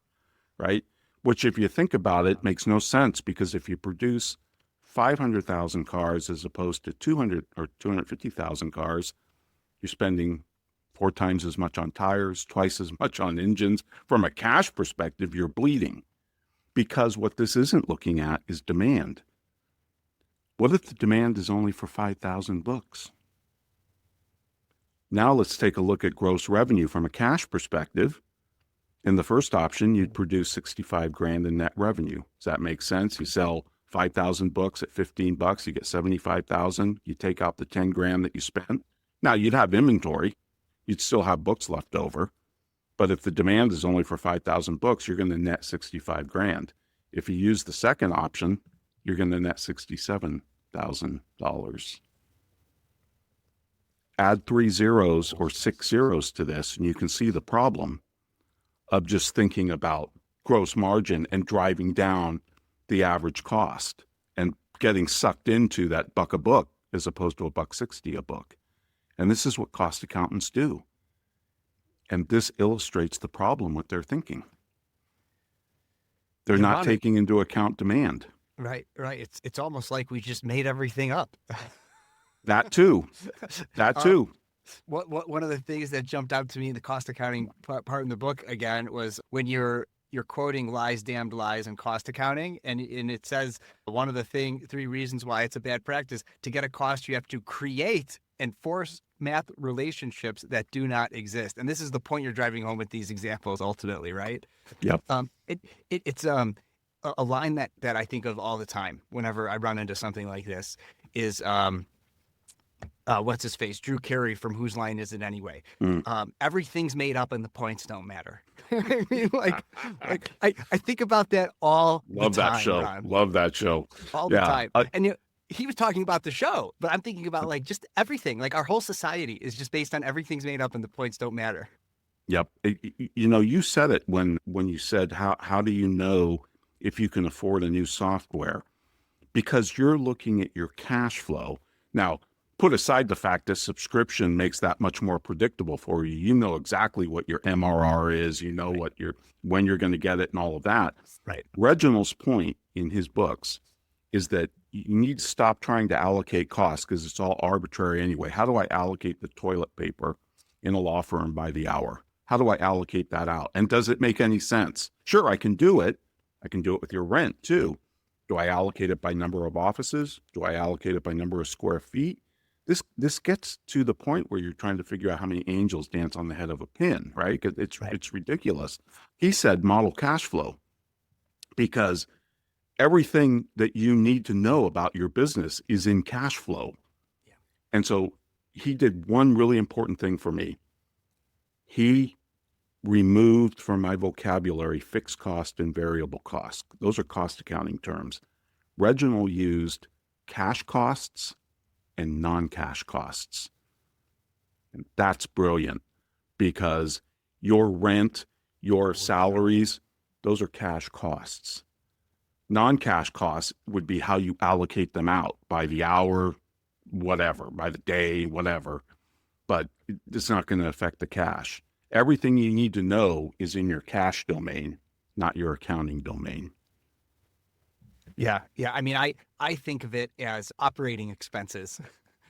right? Which, if you think about it, makes no sense, because if you produce 500,000 cars as opposed to 200 or 250,000 cars, you're spending 4 times as much on tires, twice as much on engines. From a cash perspective, you're bleeding, because what this isn't looking at is demand. What if the demand is only for 5,000 books? Now let's take a look at gross revenue from a cash perspective. In the first option, you'd produce $65,000 in net revenue. Does that make sense? You sell 5,000 books at $15, you get 75,000. You take out the 10 grand that you spent. Now you'd have inventory. You'd still have books left over. But if the demand is only for 5,000 books, you're going to net 65,000. If you use the second option, you're going to net $67,000. Add 3 zeros or 6 zeros to this, and you can see the problem of just thinking about gross margin and driving down the average cost and getting sucked into that $1 a book as opposed to $1.60 a book. And this is what cost accountants do. And this illustrates the problem with their thinking. They're not taking into account demand. Right. It's almost like we just made everything up. That too. One of the things that jumped out to me in the cost accounting part in the book again was when you're quoting lies, damned lies, and cost accounting, and it says one of the 3 reasons why it's a bad practice: to get a cost, you have to create and force math relationships that do not exist. And this is the point you're driving home with these examples, ultimately, right? Yep. It's a line that I think of all the time whenever I run into something like this is what's his face? Drew Carey from Whose Line Is It Anyway? Everything's made up and the points don't matter. I mean, I think about that all the time. Love that show. Ron. Love that show. All the time. And he was talking about the show, but I'm thinking about just everything. Like our whole society is just based on everything's made up and the points don't matter. Yep. You said it when you said, how do you know if you can afford a new software? Because you're looking at your cash flow. Now, put aside the fact that subscription makes that much more predictable for you. You know exactly what your MRR is. You know what when you're going to get it and all of that. Right. Reginald's point in his books is that you need to stop trying to allocate costs because it's all arbitrary anyway. How do I allocate the toilet paper in a law firm by the hour? How do I allocate that out? And does it make any sense? Sure, I can do it. I can do it with your rent too. Do I allocate it by number of offices? Do I allocate it by number of square feet? This gets to the point where you're trying to figure out how many angels dance on the head of a pin, right? It's ridiculous. He said model cash flow because everything that you need to know about your business is in cash flow. Yeah. And so he did one really important thing for me. He removed from my vocabulary fixed cost and variable cost. Those are cost accounting terms. Reginald used cash costs and non-cash costs. And that's brilliant because your rent, your salaries, those are cash costs. Non-cash costs would be how you allocate them out by the hour, whatever, by the day, whatever. But it's not going to affect the cash. Everything you need to know is in your cash domain, not your accounting domain. Yeah. I mean, I think of it as operating expenses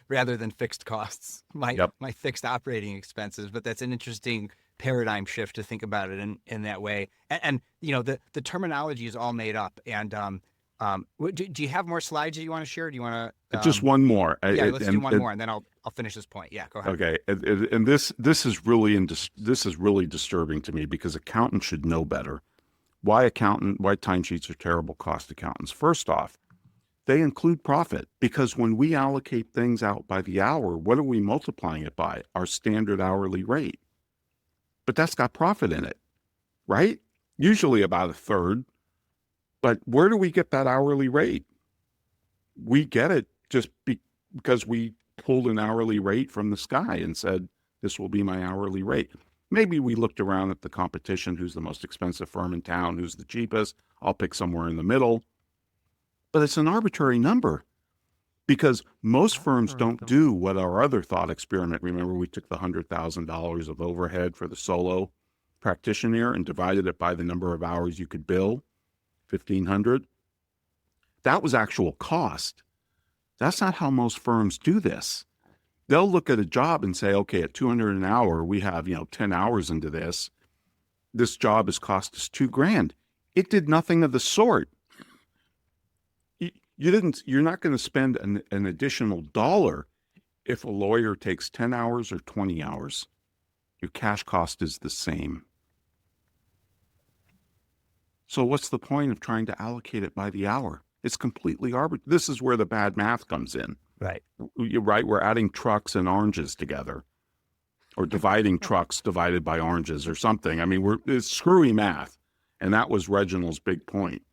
rather than fixed costs. My fixed operating expenses, but that's an interesting paradigm shift to think about it in that way. And the terminology is all made up. And do you have more slides that you want to share? Do you want to just one more? Let's do one more, and then I'll finish this point. Yeah, go ahead. Okay, and this is really disturbing to me because accountants should know better. Why timesheets are terrible cost accountants? First off, they include profit because when we allocate things out by the hour, what are we multiplying it by? Our standard hourly rate. But that's got profit in it, right? Usually about a third. But where do we get that hourly rate? We get it just because we pulled an hourly rate from the sky and said, this will be my hourly rate. Maybe we looked around at the competition, who's the most expensive firm in town, who's the cheapest. I'll pick somewhere in the middle. But it's an arbitrary number because most firms don't do what our other thought experiment. Remember, we took the $100,000 of overhead for the solo practitioner and divided it by the number of hours you could bill, 1,500. That was actual cost. That's not how most firms do this. They'll look at a job and say, okay, at $200 an hour, we have, 10 hours into this. This job has cost us $2,000. It did nothing of the sort. You're not going to spend an additional dollar if a lawyer takes 10 hours or 20 hours. Your cash cost is the same. So what's the point of trying to allocate it by the hour? It's completely arbitrary. This is where the bad math comes in. Right. You're right. We're adding trucks and oranges together or dividing trucks divided by oranges or something. I mean, it's screwy math. And that was Reginald's big point.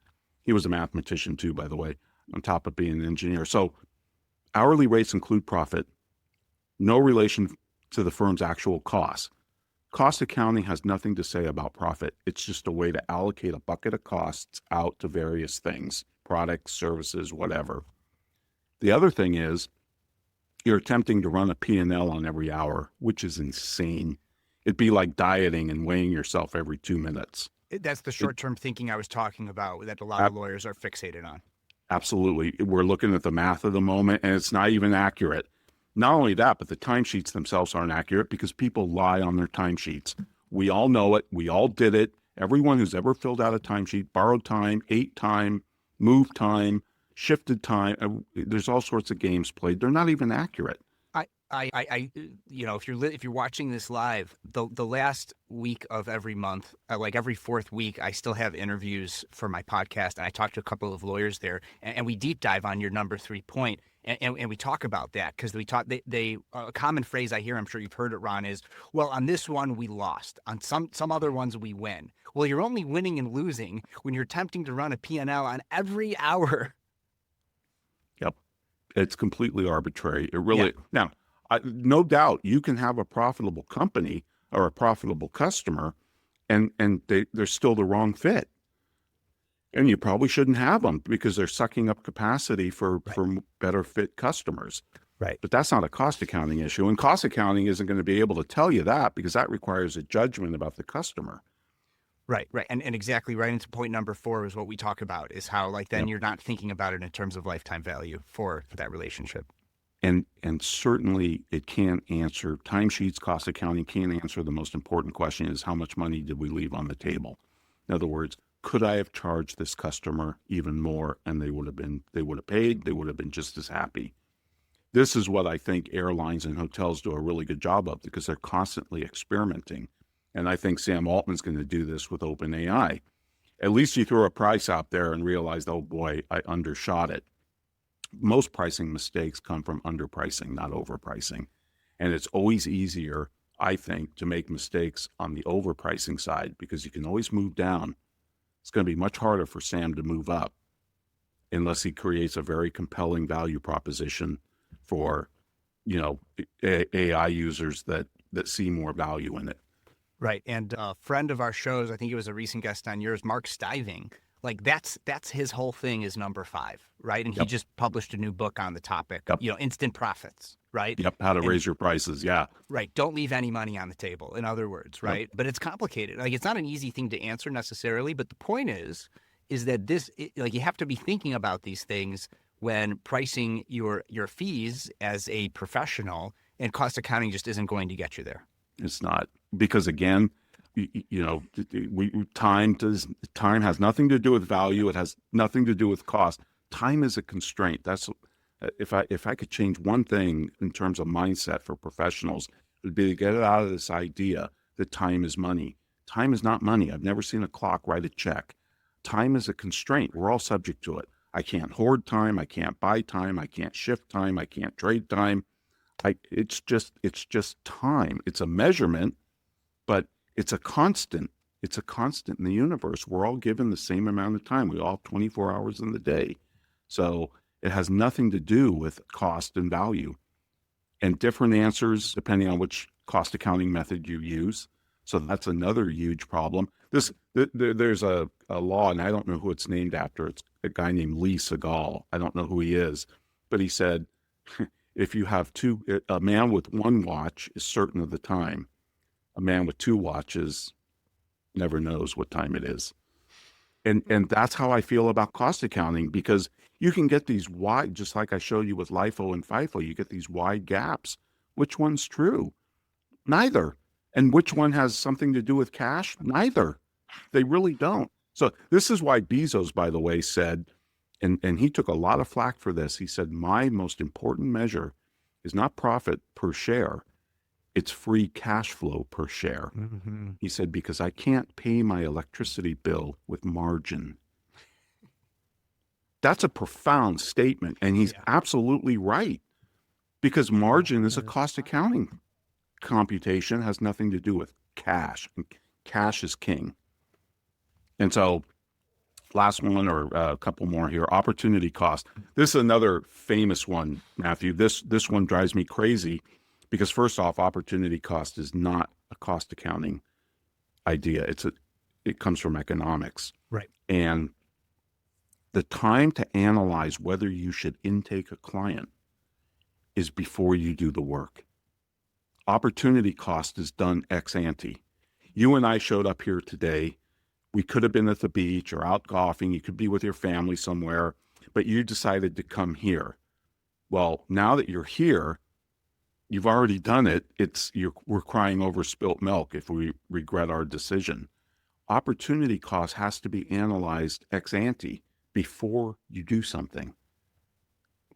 He was a mathematician too, by the way, on top of being an engineer. So hourly rates include profit, no relation to the firm's actual costs. Cost accounting has nothing to say about profit. It's just a way to allocate a bucket of costs out to various things, products, services, whatever. The other thing is you're attempting to run a P&L on every hour, which is insane. It'd be like dieting and weighing yourself every 2 minutes. That's the short-term thinking I was talking about that a lot of lawyers are fixated on. Absolutely. We're looking at the math of the moment, and it's not even accurate. Not only that, but the timesheets themselves aren't accurate because people lie on their timesheets. We all know it. We all did it. Everyone who's ever filled out a timesheet, borrowed time, ate time, moved time, shifted time. There's all sorts of games played. They're not even accurate. If you're watching this live, the last week of every month, like every fourth week, I still have interviews for my podcast, and I talked to a couple of lawyers there, and we deep dive on your number 3 point, and we talk about that because a common phrase I hear, I'm sure you've heard it, Ron, is, well, on this one we lost, on some other ones we win. Well, you're only winning and losing when you're attempting to run a P&L on every hour. Yep, it's completely arbitrary. It really now. No doubt you can have a profitable company or a profitable customer and they're still the wrong fit. And you probably shouldn't have them because they're sucking up capacity for better fit customers. Right. But that's not a cost accounting issue. And cost accounting isn't going to be able to tell you that because that requires a judgment about the customer. Right. And exactly right into point number 4 is what we talk about is how you're not thinking about it in terms of lifetime value for that relationship. And certainly it can't answer, timesheets, cost accounting can't answer the most important question is how much money did we leave on the table? In other words, could I have charged this customer even more and they would have paid, they would have been just as happy. This is what I think airlines and hotels do a really good job of because they're constantly experimenting. And I think Sam Altman's going to do this with OpenAI. At least you throw a price out there and realize, oh boy, I undershot it. Most pricing mistakes come from underpricing, not overpricing. And it's always easier, I think, to make mistakes on the overpricing side because you can always move down. It's going to be much harder for Sam to move up unless he creates a very compelling value proposition for, AI users that see more value in it. Right. And a friend of our shows, I think he was a recent guest on yours, Mark Stiving, like that's his whole thing is number 5, right? And he Yep. just published a new book on the topic, Yep. instant profits, right? Yep. How to raise your prices. Yeah. Right. Don't leave any money on the table, in other words, right? Yep. But it's complicated. Like, it's not an easy thing to answer necessarily, but the point is that you have to be thinking about these things when pricing your fees as a professional, and cost accounting just isn't going to get you there. It's not, because again, time has nothing to do with value. It has nothing to do with cost. Time is a constraint. That's if I could change one thing in terms of mindset for professionals, it would be to get it out of this idea that time is money. Time is not money. I've never seen a clock write a check. Time is a constraint. We're all subject to it. I can't hoard time. I can't buy time. I can't shift time. I can't trade time. It's just time. It's a measurement, but it's a constant. It's a constant in the universe. We're all given the same amount of time. We all have 24 hours in the day. So it has nothing to do with cost and value, and different answers depending on which cost accounting method you use. So that's another huge problem. There's a law, and I don't know who it's named after. It's a guy named Lee Segal. I don't know who he is, but he said, if you have a man with one watch is certain of the time. A man with 2 watches never knows what time it is. And that's how I feel about cost accounting, because you can get these wide, just like I showed you with LIFO and FIFO, you get these wide gaps. Which one's true? Neither. And which one has something to do with cash? Neither. They really don't. So this is why Bezos, by the way, said, and he took a lot of flack for this. He said, my most important measure is not profit per share. It's free cash flow per share. Mm-hmm. He said, because I can't pay my electricity bill with margin. That's a profound statement. And he's absolutely right, because margin is a cost accounting computation, has nothing to do with cash. Cash is king. And so last one, or a couple more here, opportunity cost. This is another famous one, Matthew. This one drives me crazy, because first off, opportunity cost is not a cost accounting idea. It comes from economics. Right. And the time to analyze whether you should intake a client is before you do the work. Opportunity cost is done ex ante. You and I showed up here today. We could have been at the beach or out golfing. You could be with your family somewhere, but you decided to come here. Well, now that you're here, you've already done it. We're crying over spilt milk if we regret our decision. Opportunity cost has to be analyzed ex ante before you do something.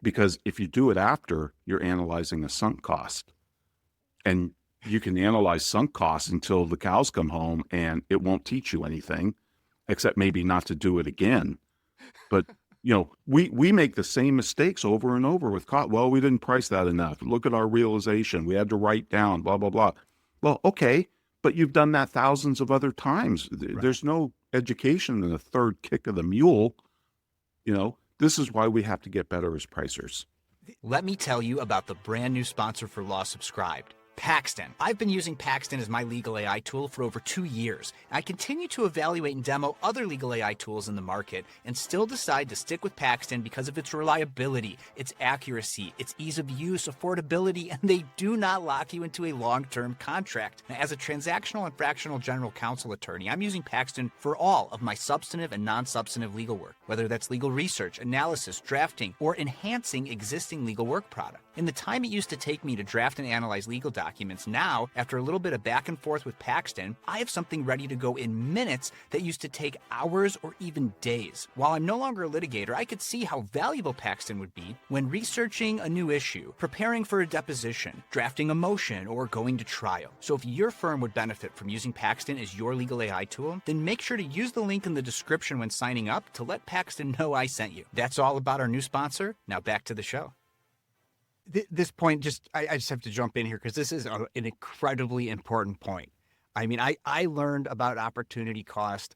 Because if you do it after, you're analyzing a sunk cost. And you can analyze sunk costs until the cows come home, and it won't teach you anything, except maybe not to do it again. But we make the same mistakes over and over with cost. Well, we didn't price that enough. Look at our realization. We had to write down, blah, blah, blah. Well, okay, but you've done that thousands of other times. Right. There's no education in the third kick of the mule. This is why we have to get better as pricers. Let me tell you about the brand new sponsor for Law Subscribed, Paxton. I've been using Paxton as my legal AI tool for over 2 years. I continue to evaluate and demo other legal AI tools in the market, and still decide to stick with Paxton because of its reliability, its accuracy, its ease of use, affordability, and they do not lock you into a long-term contract. Now, as a transactional and fractional general counsel attorney, I'm using Paxton for all of my substantive and non-substantive legal work, whether that's legal research, analysis, drafting, or enhancing existing legal work product. In the time it used to take me to draft and analyze legal documents, now, after a little bit of back and forth with Paxton, I have something ready to go in minutes that used to take hours or even days. While I'm no longer a litigator, I could see how valuable Paxton would be when researching a new issue, preparing for a deposition, drafting a motion, or going to trial. So if your firm would benefit from using Paxton as your legal AI tool, then make sure to use the link in the description when signing up to let Paxton know I sent you. That's all about our new sponsor. Now back to the show. This point, I just have to jump in here because this is an incredibly important point. I mean, I learned about opportunity cost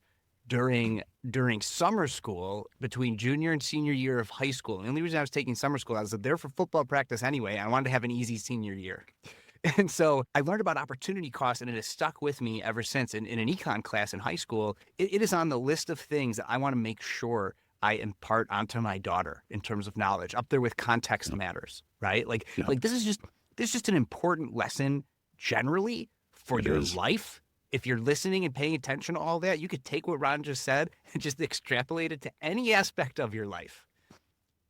during summer school between junior and senior year of high school. And the only reason I was taking summer school, I was there for football practice anyway. I wanted to have an easy senior year. And so I learned about opportunity cost, and it has stuck with me ever since. In an econ class in high school, it is on the list of things that I want to make sure I impart onto my daughter in terms of knowledge, up there with context matters, right? Like this is just an important lesson generally for your life. If you're listening and paying attention to all that, you could take what Ron just said and just extrapolate it to any aspect of your life.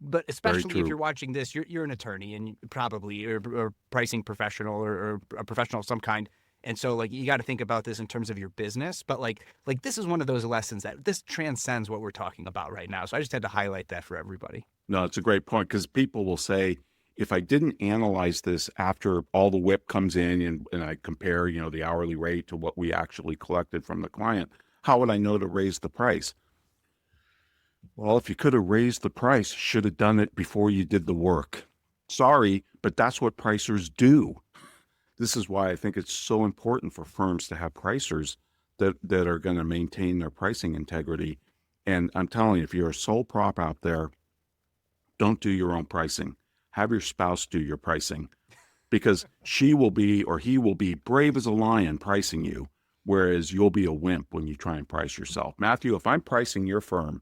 But especially if you're watching this, you're an attorney and probably or pricing professional or a professional of some kind. And so like you got to think about this in terms of your business. But like this is one of those lessons that this transcends what we're talking about right now. So I just had to highlight that for everybody. No, it's a great point, because people will say, if I didn't analyze this after all the whip comes in and I compare, the hourly rate to what we actually collected from the client, how would I know to raise the price? Well, if you could have raised the price, should have done it before you did the work. Sorry, but that's what pricers do. This is why I think it's so important for firms to have pricers that are going to maintain their pricing integrity. And I'm telling you, if you're a sole prop out there, don't do your own pricing. Have your spouse do your pricing, because she will be or he will be brave as a lion pricing you, whereas you'll be a wimp when you try and price yourself. Matthew, if I'm pricing your firm,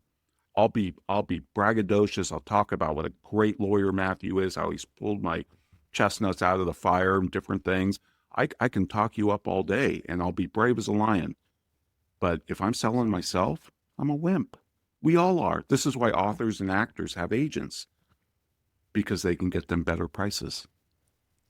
I'll be braggadocious. I'll talk about what a great lawyer Matthew is, how he's pulled my chestnuts out of the fire and different things. I can talk you up all day and I'll be brave as a lion. But if I'm selling myself, I'm a wimp. We all are. This is why authors and actors have agents, because they can get them better prices.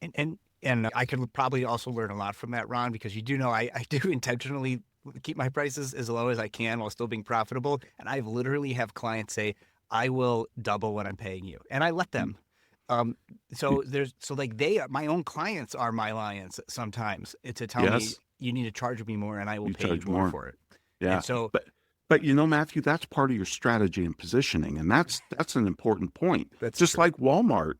And I could probably also learn a lot from that, Ron, because you do know I do intentionally keep my prices as low as I can while still being profitable. And I've literally have clients say, I will double what I'm paying you. And I let them. My own clients are my lions sometimes to tell me you need to charge me more and I will pay you more for it. Yeah. And so, but Matthew, that's part of your strategy and positioning. And that's an important point. That's just true. Like Walmart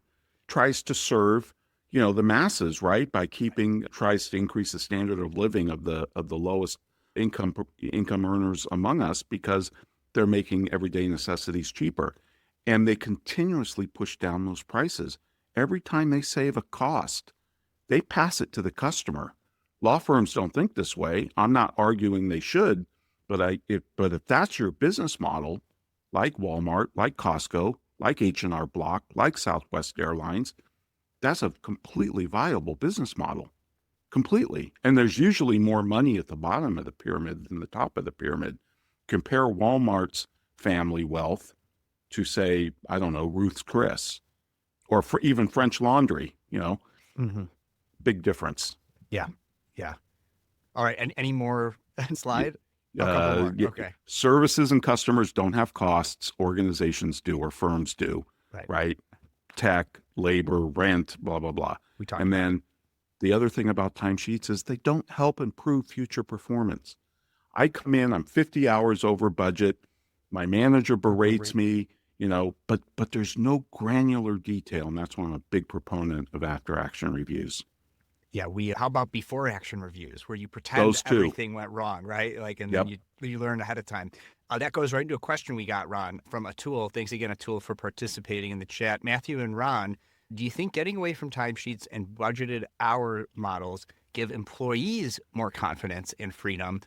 tries to serve, the masses, right? By tries to increase the standard of living of the lowest income earners among us, because they're making everyday necessities cheaper. And they continuously push down those prices. Every time they save a cost, they pass it to the customer. Law firms don't think this way. I'm not arguing they should, but if that's your business model, like Walmart, like Costco, like H&R Block, like Southwest Airlines, that's a completely viable business model. Completely. And there's usually more money at the bottom of the pyramid than the top of the pyramid. Compare Walmart's family wealth to, say, I don't know, Ruth's Chris, or for even French Laundry, big difference. Yeah. All right. And any more slide? Okay. Services and customers don't have costs. Organizations do, or firms do, right? Tech, labor, rent, blah, blah, blah. And then the other thing about timesheets is they don't help improve future performance. I come in, I'm 50 hours over budget. My manager berates me, but there's no granular detail. And that's why I'm a big proponent of after action reviews. Yeah, how about before action reviews, where you pretend everything went wrong, right? Then you learn ahead of time. That goes right into a question we got, Ron, from Atul. Thanks again, Atul, for participating in the chat. Matthew and Ron, do you think getting away from timesheets and budgeted hour models give employees more confidence and freedom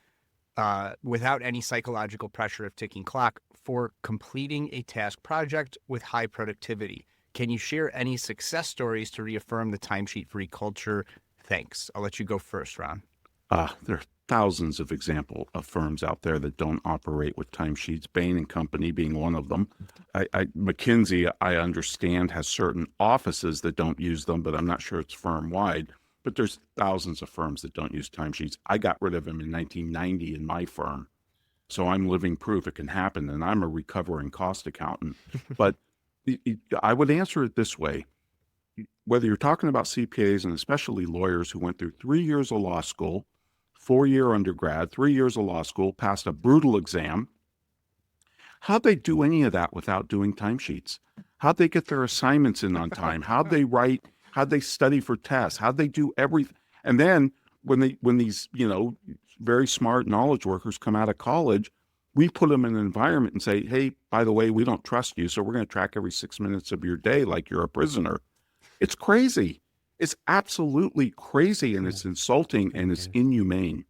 without any psychological pressure of ticking clock for completing a task project with high productivity? Can you share any success stories to reaffirm the timesheet-free culture? Thanks. I'll let you go first, Ron. There are thousands of examples of firms out there that don't operate with timesheets, Bain and Company being one of them. McKinsey, I understand, has certain offices that don't use them, but I'm not sure it's firm-wide. But there's thousands of firms that don't use timesheets. I got rid of them in 1990 in my firm. So I'm living proof it can happen, and I'm a recovering cost accountant. But I would answer it this way. Whether you're talking about CPAs, and especially lawyers who went through 3 years of law school, 4-year undergrad, 3 years of law school, passed a brutal exam, how'd they do any of that without doing timesheets? How'd they get their assignments in on time? How'd they write? How'd they study for tests? How'd they do everything? And then when these, very smart knowledge workers come out of college, we put them in an environment and say, hey, by the way, we don't trust you, so we're going to track every 6 minutes of your day like you're a prisoner. It's crazy. It's absolutely crazy, and it's insulting, and it's inhumane.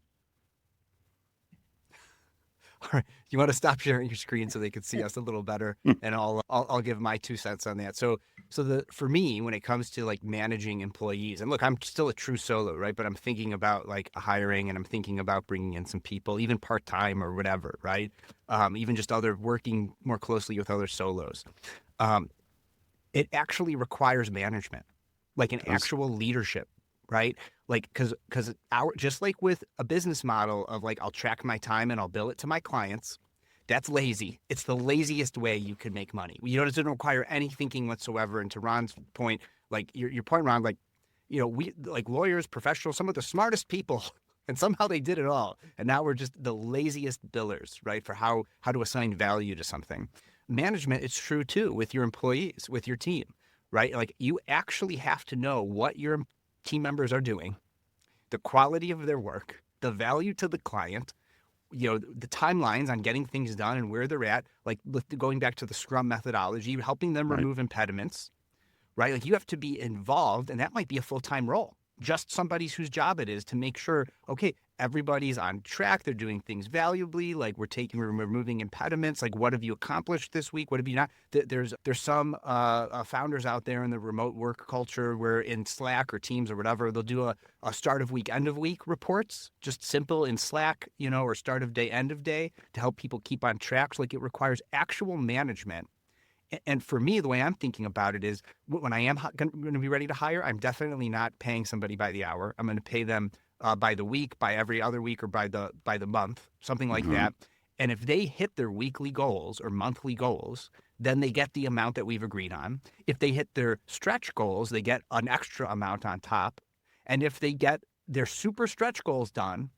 All right, you want to stop sharing your screen so they can see us a little better, and I'll give my 2 cents on that. So for me, when it comes to like managing employees, and look, I'm still a true solo, right? But I'm thinking about like hiring, and I'm thinking about bringing in some people, even part time or whatever, right? Even just other working more closely with other solos. It actually requires management, like an actual leadership, right? Like, because our, just like with a business model of like, I'll track my time and I'll bill it to my clients. That's lazy. It's the laziest way you can make money. You know, it doesn't require any thinking whatsoever. And to Ron's point, like your point, Ron, like, we like lawyers, professionals, some of the smartest people, and somehow they did it all. And now we're just the laziest billers, right? For how to assign value to something. Management, it's true too with your employees, with your team, right? Like you actually have to know what your team members are doing, the quality of their work, the value to the client, the timelines on getting things done and where they're at, like going back to the Scrum methodology, helping them remove impediments, right? Like you have to be involved, and that might be a full-time role. Just somebody whose job it is to make sure, okay, everybody's on track. They're doing things valuably. Like we're removing impediments. Like what have you accomplished this week? What have you not? There's some founders out there in the remote work culture where in Slack or Teams or whatever, they'll do a start of week, end of week reports, just simple in Slack, or start of day, end of day to help people keep on track. So like it requires actual management. And for me, the way I'm thinking about it is when I am going to be ready to hire, I'm definitely not paying somebody by the hour. I'm going to pay them by the week, by every other week, or by the month, something like that. And if they hit their weekly goals or monthly goals, then they get the amount that we've agreed on. If they hit their stretch goals, they get an extra amount on top. And if they get their super stretch goals done,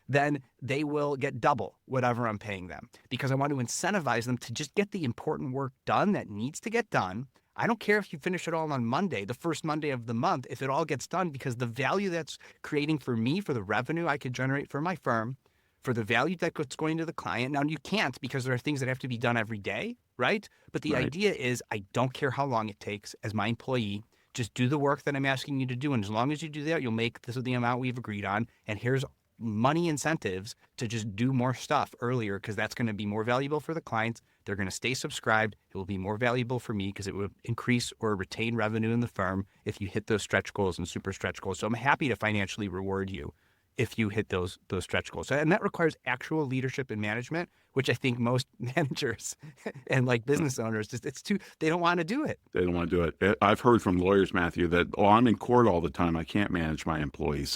then they will get double whatever I'm paying them, because I want to incentivize them to just get the important work done that needs to get done. I don't care if you finish it all on Monday, the first Monday of the month, if it all gets done, because the value that's creating for me, for the revenue I could generate for my firm, for the value that's going to the client. Now, you can't, because there are things that have to be done every day, right? But the idea is I don't care how long it takes as my employee. Just do the work that I'm asking you to do. And as long as you do that, you'll make this is the amount we've agreed on. And here's money incentives to just do more stuff earlier, because that's going to be more valuable for the clients. They're going to stay subscribed. It will be more valuable for me because it will increase or retain revenue in the firm if you hit those stretch goals and super stretch goals. So I'm happy to financially reward you if you hit those stretch goals. And that requires actual leadership and management, which I think most managers and like business owners, they don't want to do it. They don't want to do it. I've heard from lawyers, Matthew, that, I'm in court all the time. I can't manage my employees.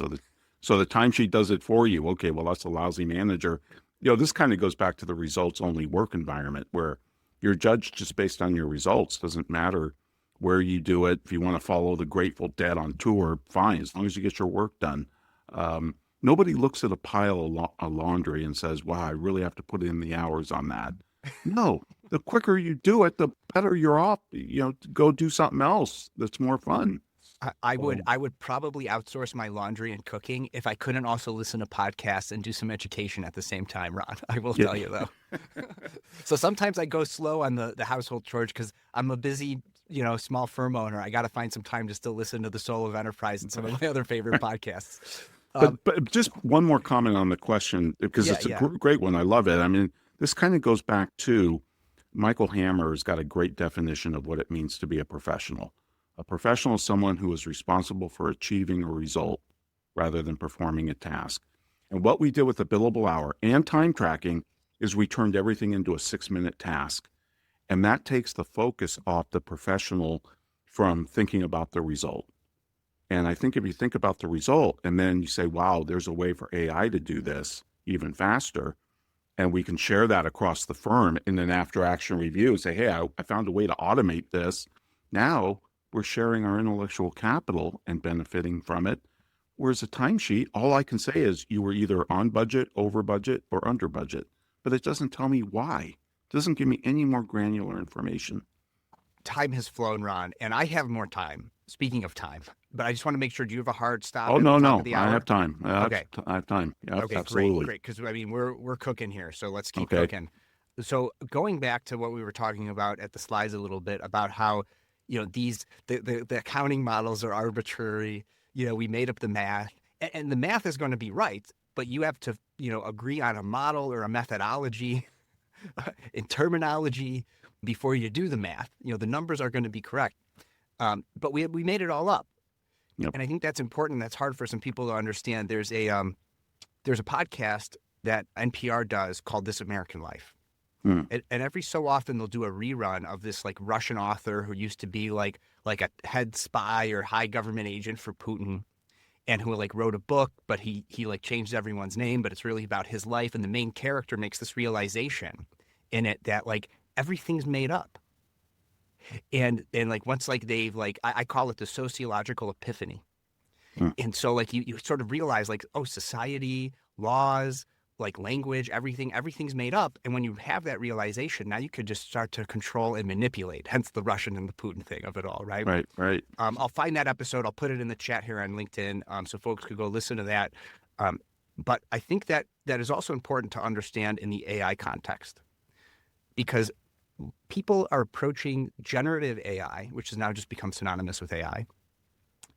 So the timesheet does it for you. Okay, well, that's a lousy manager. This kind of goes back to the results-only work environment where you're judged just based on your results. Doesn't matter where you do it. If you want to follow the Grateful Dead on tour, fine, as long as you get your work done. Nobody looks at a pile of laundry and says, wow, I really have to put in the hours on that. No, the quicker you do it, the better you're off. Go do something else that's more fun. I would probably outsource my laundry and cooking if I couldn't also listen to podcasts and do some education at the same time, Ron. I will tell you, though. So sometimes I go slow on the household chores because I'm a busy, small firm owner. I got to find some time to still listen to the Soul of Enterprise and some of my other favorite podcasts. But just one more comment on the question, because it's a great one. I love it. I mean, this kind of goes back to Michael Hammer has got a great definition of what it means to be a professional. A professional is someone who is responsible for achieving a result rather than performing a task. And what we did with the billable hour and time tracking is we turned everything into a 6-minute task. And that takes the focus off the professional from thinking about the result. And I think if you think about the result and then you say, wow, there's a way for AI to do this even faster, and we can share that across the firm in an after action review and say, hey, I found a way to automate this. Now we're sharing our intellectual capital and benefiting from it. Whereas a timesheet, all I can say is you were either on budget, over budget, or under budget, but it doesn't tell me why. It doesn't give me any more granular information. time has flown, Ron, and I have more time. Speaking of time, but I just want to make sure. Do you have a hard stop Oh, at the no, top no. of the I hour? have time. Okay. I have time. Yep, Okay, great, absolutely. great. Because I mean, we're cooking here, so let's keep Okay. cooking. So going back to what we were talking about at the slides a little bit about how, the accounting models are arbitrary. We made up the math, and the math is going to be right, but you have to agree on a model or a methodology in terminology before you do the math. The numbers are going to be correct, but we made it all up, Yep. and I think that's important. That's hard for some people to understand. There's a podcast that NPR does called This American Life. And every so often they'll do a rerun of this like Russian author who used to be like a head spy or high government agent for Putin, and who like wrote a book, but he like changed everyone's name, but it's really about his life. And the main character makes this realization in it that like everything's made up. And like once like they've like I call it the sociological epiphany. And so like you sort of realize like, oh, society, laws, like language, everything's made up. And when you have that realization, now you could just start to control and manipulate, hence the Russian and the Putin thing of it all, right? Right. I'll find that episode. I'll put it in the chat here on LinkedIn, so folks could go listen to that. But I think that is also important to understand in the AI context, because people are approaching generative AI, which has now just become synonymous with AI,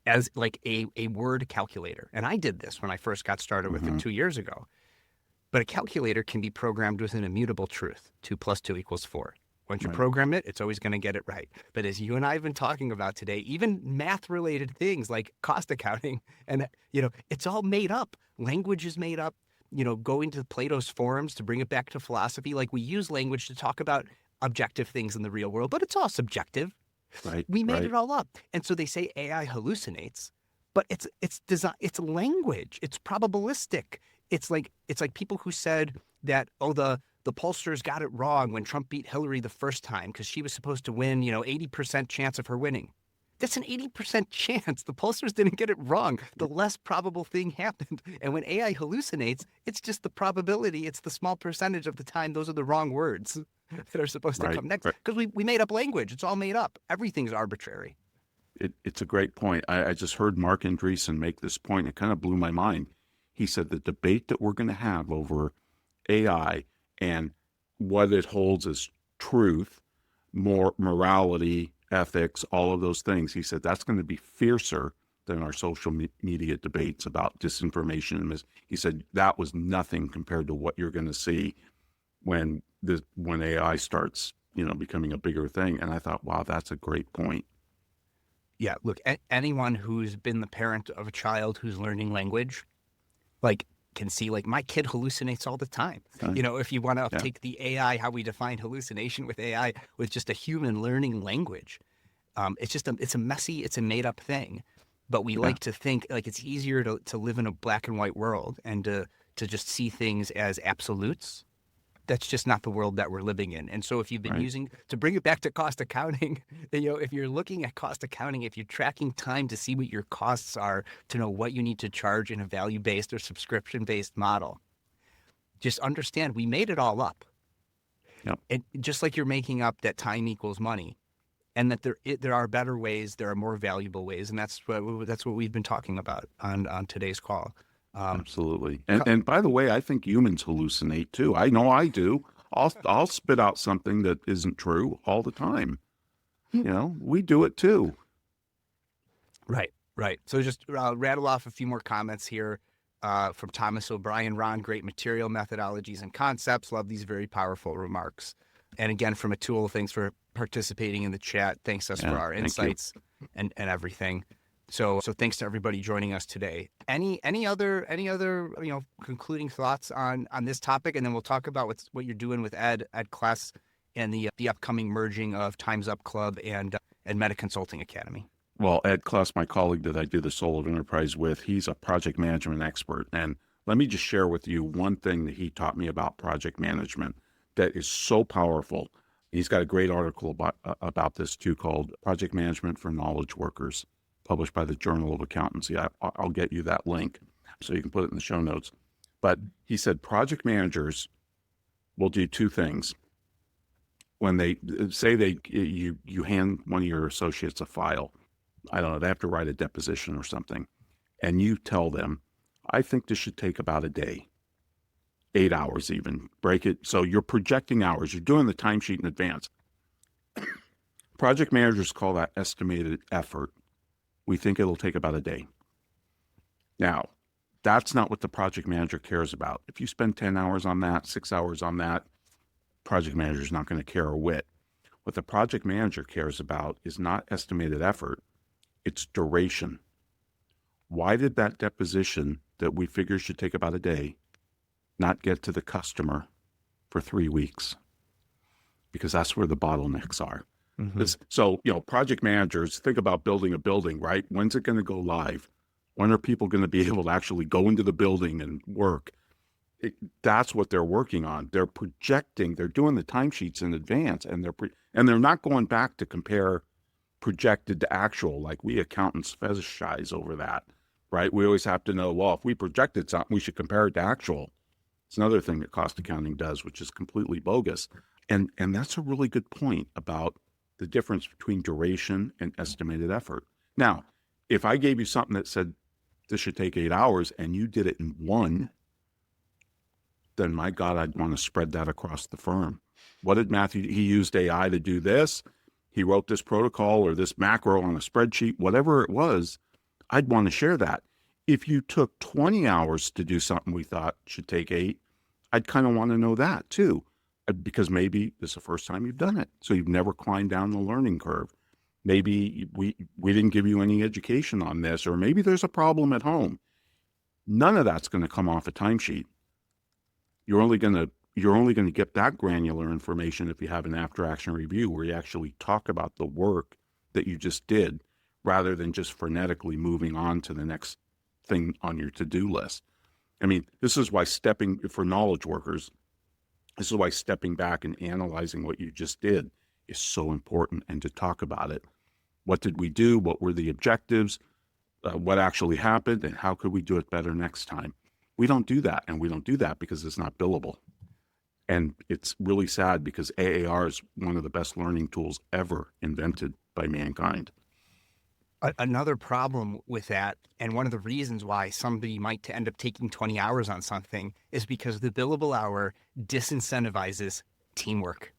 as like a word calculator. And I did this when I first got started with it 2 years ago. But a calculator can be programmed with an immutable truth: 2 + 2 = 4. Once you program it, it's always going to get it right. But as you and I have been talking about today, even math-related things like cost accounting, and it's all made up. Language is made up. Going to Plato's forums to bring it back to philosophy. Like, we use language to talk about objective things in the real world, but it's all subjective. Right. We made it all up. And so they say AI hallucinates, but it's design, it's language. It's probabilistic. It's like people who said that, oh, the pollsters got it wrong when Trump beat Hillary the first time because she was supposed to win, 80% chance of her winning. That's an 80% chance. The pollsters didn't get it wrong. The less probable thing happened. And when AI hallucinates, it's just the probability. It's the small percentage of the time those are the wrong words that are supposed to come next. Because we made up language. It's all made up. Everything's arbitrary. It's a great point. I just heard Mark Andreessen make this point. It kind of blew my mind. He said the debate that we're going to have over AI and what it holds as truth, more morality, ethics, all of those things, he said that's going to be fiercer than our social media debates about disinformation. He said that was nothing compared to what you're going to see when AI starts, becoming a bigger thing. And I thought, wow, that's a great point. Yeah, look, anyone who's been the parent of a child who's learning language, like, can see, like, my kid hallucinates all the time. If you want to take the AI, how we define hallucination with AI, with just a human learning language, it's a messy, it's a made up thing. But we like to think like it's easier to live in a black and white world and to just see things as absolutes. That's just not the world that we're living in. And so if you've been using, to bring it back to cost accounting, if you're looking at cost accounting, if you're tracking time to see what your costs are, to know what you need to charge in a value-based or subscription-based model, just understand we made it all up. Yep. And just like you're making up that time equals money, and that there are better ways, there are more valuable ways, and that's what we've been talking about on today's call. Absolutely. And by the way, I think humans hallucinate too. I know I do. I'll spit out something that isn't true all the time. We do it too. Right. So just rattle off a few more comments here from Thomas O'Brien. Ron, great material, methodologies, and concepts. Love these very powerful remarks. And again, from Atul, thanks for participating in the chat. Thanks us for our insights and everything. So thanks to everybody joining us today. Any other concluding thoughts on this topic, and then we'll talk about what you're doing with Ed Class and the upcoming merging of Time's Up Club and Meta Consulting Academy. Well, Ed Kless, my colleague that I do the Soul of Enterprise with, he's a project management expert. And let me just share with you one thing that he taught me about project management that is so powerful. He's got a great article about this too, called Project Management for Knowledge Workers, published by the Journal of Accountancy. I'll get you that link so you can put it in the show notes. But he said project managers will do two things. when they say you hand one of your associates a file, I don't know, they have to write a deposition or something, and you tell them, I think this should take about a day, 8 hours even, break it. So you're projecting hours. You're doing the timesheet in advance. Project managers call that estimated effort. We think it'll take about a day. Now, that's not what the project manager cares about. If you spend 10 hours on that, 6 hours on that, project manager is not going to care a whit. What the project manager cares about is not estimated effort, it's duration. Why did that deposition that we figure should take about a day not get to the customer for 3 weeks? Because that's where the bottlenecks are. Mm-hmm. So, project managers think about building a building, right? When's it going to go live? When are people going to be able to actually go into the building and work? That's what they're working on. They're projecting, they're doing the timesheets in advance, and they're not going back to compare projected to actual, like we accountants fetishize over that, right? We always have to know, well, if we projected something, we should compare it to actual. It's another thing that cost accounting does, which is completely bogus. And that's a really good point about the difference between duration and estimated effort. Now, if I gave you something that said this should take 8 hours and you did it in 1, then my God, I'd want to spread that across the firm. What did Matthew, he used AI to do this. He wrote this protocol or this macro on a spreadsheet, whatever it was, I'd want to share that. If you took 20 hours to do something we thought should take 8, I'd kind of want to know that too, because maybe this is the first time you've done it. So you've never climbed down the learning curve. Maybe we didn't give you any education on this, or maybe there's a problem at home. None of that's going to come off a timesheet. You're only going to get that granular information if you have an after action review where you actually talk about the work that you just did rather than just frenetically moving on to the next thing on your to-do list. I mean, this is why for knowledge workers, this is why stepping back and analyzing what you just did is so important, and to talk about it. What did we do? What were the objectives? What actually happened? And how could we do it better next time? We don't do that, and we don't do that because it's not billable. And it's really sad because AAR is one of the best learning tools ever invented by mankind. Another problem with that, and one of the reasons why somebody might end up taking 20 hours on something, is because the billable hour disincentivizes teamwork.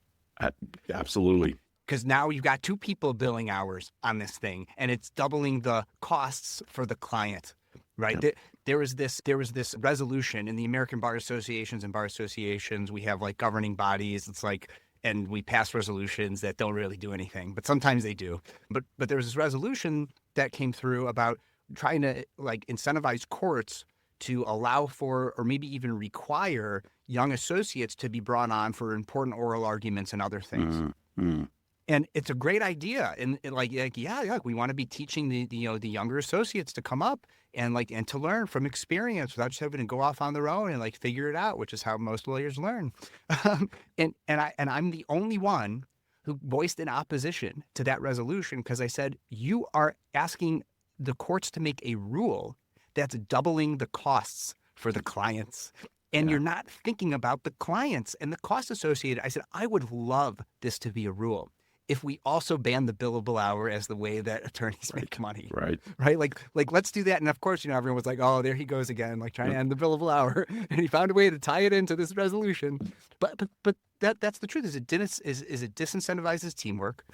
Absolutely. Because now you've got 2 people billing hours on this thing, and it's doubling the costs for the client, right? Yep. There was this resolution in the American Bar Associations and Bar Associations. We have like governing bodies. It's like, and we pass resolutions that don't really do anything, but sometimes they do. But there was this resolution that came through about trying to like incentivize courts to allow for, or maybe even require, young associates to be brought on for important oral arguments and other things. Mm-hmm. And it's a great idea. And we want to be teaching the younger associates to come up and to learn from experience without just having to go off on their own and figure it out, which is how most lawyers learn. And I'm the only one who voiced an opposition to that resolution because I said, you are asking the courts to make a rule that's doubling the costs for the clients. And you're not thinking about the clients and the costs associated. I said, I would love this to be a rule if we also ban the billable hour as the way that attorneys make money. Right. Like let's do that. And of course, everyone was like, oh, there he goes again, trying to end the billable hour. And he found a way to tie it into this resolution. But that's the truth. Is it disincentivizes teamwork,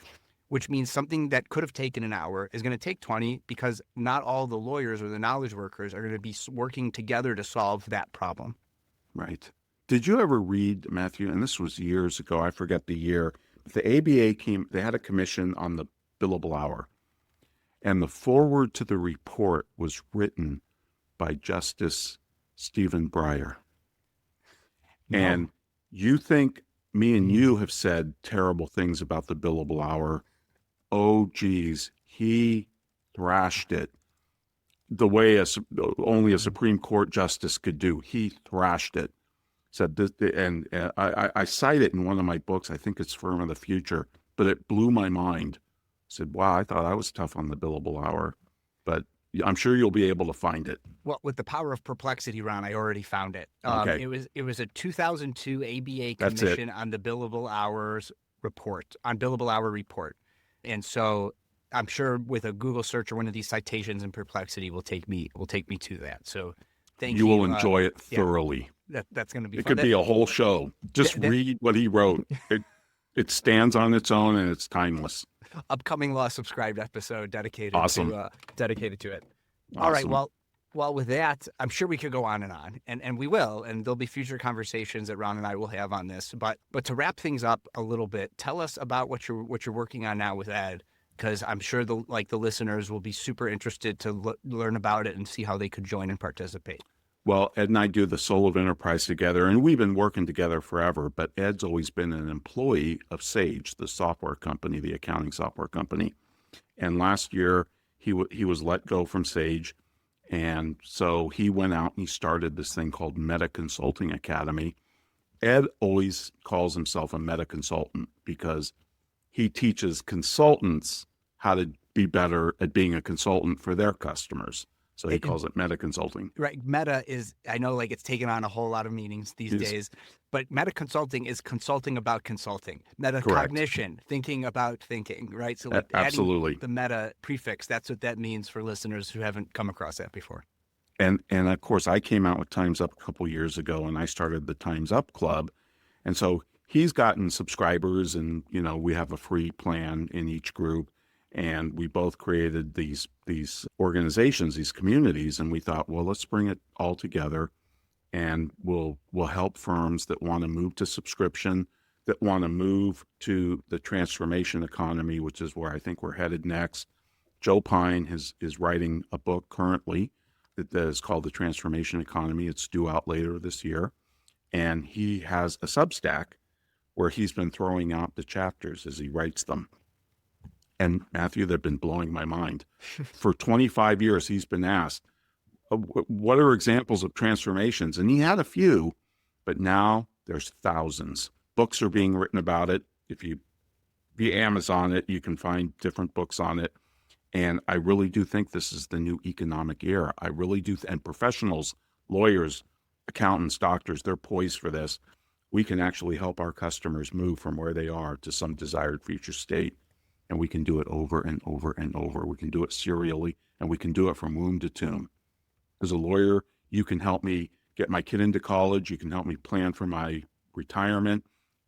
which means something that could have taken an hour is going to take 20 because not all the lawyers or the knowledge workers are going to be working together to solve that problem. Right. Did you ever read, Matthew, and this was years ago, I forget the year, the ABA they had a commission on the billable hour, and the foreword to the report was written by Justice Stephen Breyer. No. And you think me and you have said terrible things about the billable hour. Oh, geez, he thrashed it the way only a Supreme Court justice could do. He thrashed it. Said this, and I cite it in one of my books. I think it's Firm of the Future, but it blew my mind. I said, wow, I thought I was tough on the billable hour, but I'm sure you'll be able to find it. Well, with the power of perplexity, Ron, I already found it. Okay. It was a 2002 ABA commission on the billable hours report, on billable hour report. And so I'm sure with a Google search or one of these citations in Perplexity will take me to that. So thank You you. will enjoy it Yeah, thoroughly. that's going to be It fun. could be a whole show. Just read what he wrote. It stands on its own and it's timeless. Upcoming Law Subscribed episode dedicated Awesome. to it. Awesome. All right. Well, with that, I'm sure we could go on, and we will, and there'll be future conversations that Ron and I will have on this. But to wrap things up a little bit, tell us about what you're working on now with Ed, because I'm sure the listeners will be super interested to learn about it and see how they could join and participate. Well, Ed and I do the Soul of Enterprise together, and we've been working together forever, but Ed's always been an employee of Sage, the software company, the accounting software company. And last year, he was let go from Sage, and so he went out and he started this thing called Meta Consulting Academy. Ed always calls himself a meta consultant because he teaches consultants how to be better at being a consultant for their customers. So he calls it meta consulting. Right. Meta is, I know it's taken on a whole lot of meanings these days, but meta consulting is consulting about consulting. Metacognition, thinking about thinking, right? So absolutely. Adding the meta prefix, that's what that means for listeners who haven't come across that before. And of course, I came out with Time's Up a couple years ago, and I started the Time's Up Club. And so he's gotten subscribers, and, we have a free plan in each group. And we both created these organizations, these communities, and we thought, well, let's bring it all together, and we'll help firms that want to move to subscription, that want to move to the transformation economy, which is where I think we're headed next. Joe Pine is writing a book currently that is called The Transformation Economy. It's due out later this year, and he has a Substack where he's been throwing out the chapters as he writes them. And Matthew, they've been blowing my mind. For 25 years, he's been asked, what are examples of transformations? And he had a few, but now there's thousands. Books are being written about it. If you Amazon it, you can find different books on it. And I really do think this is the new economic era. I really do. And professionals, lawyers, accountants, doctors, they're poised for this. We can actually help our customers move from where they are to some desired future state. And we can do it over and over and over. We can do it serially, and we can do it from womb to tomb. As a lawyer, you can help me get my kid into college. You can help me plan for my retirement,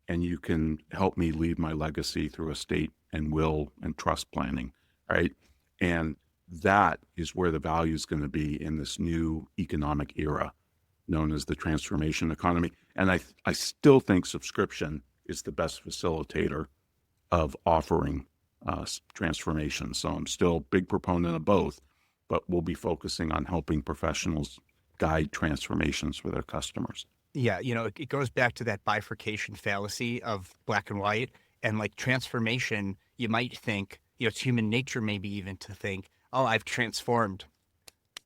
and you can help me leave my legacy through estate and will and trust planning, right? And that is where the value is going to be in this new economic era known as the transformation economy. And I still think subscription is the best facilitator of offering transformation. So I'm still a big proponent of both, but we'll be focusing on helping professionals guide transformations for their customers. Yeah, it goes back to that bifurcation fallacy of black and white. And transformation, you might think, it's human nature maybe even to think, oh, I've transformed.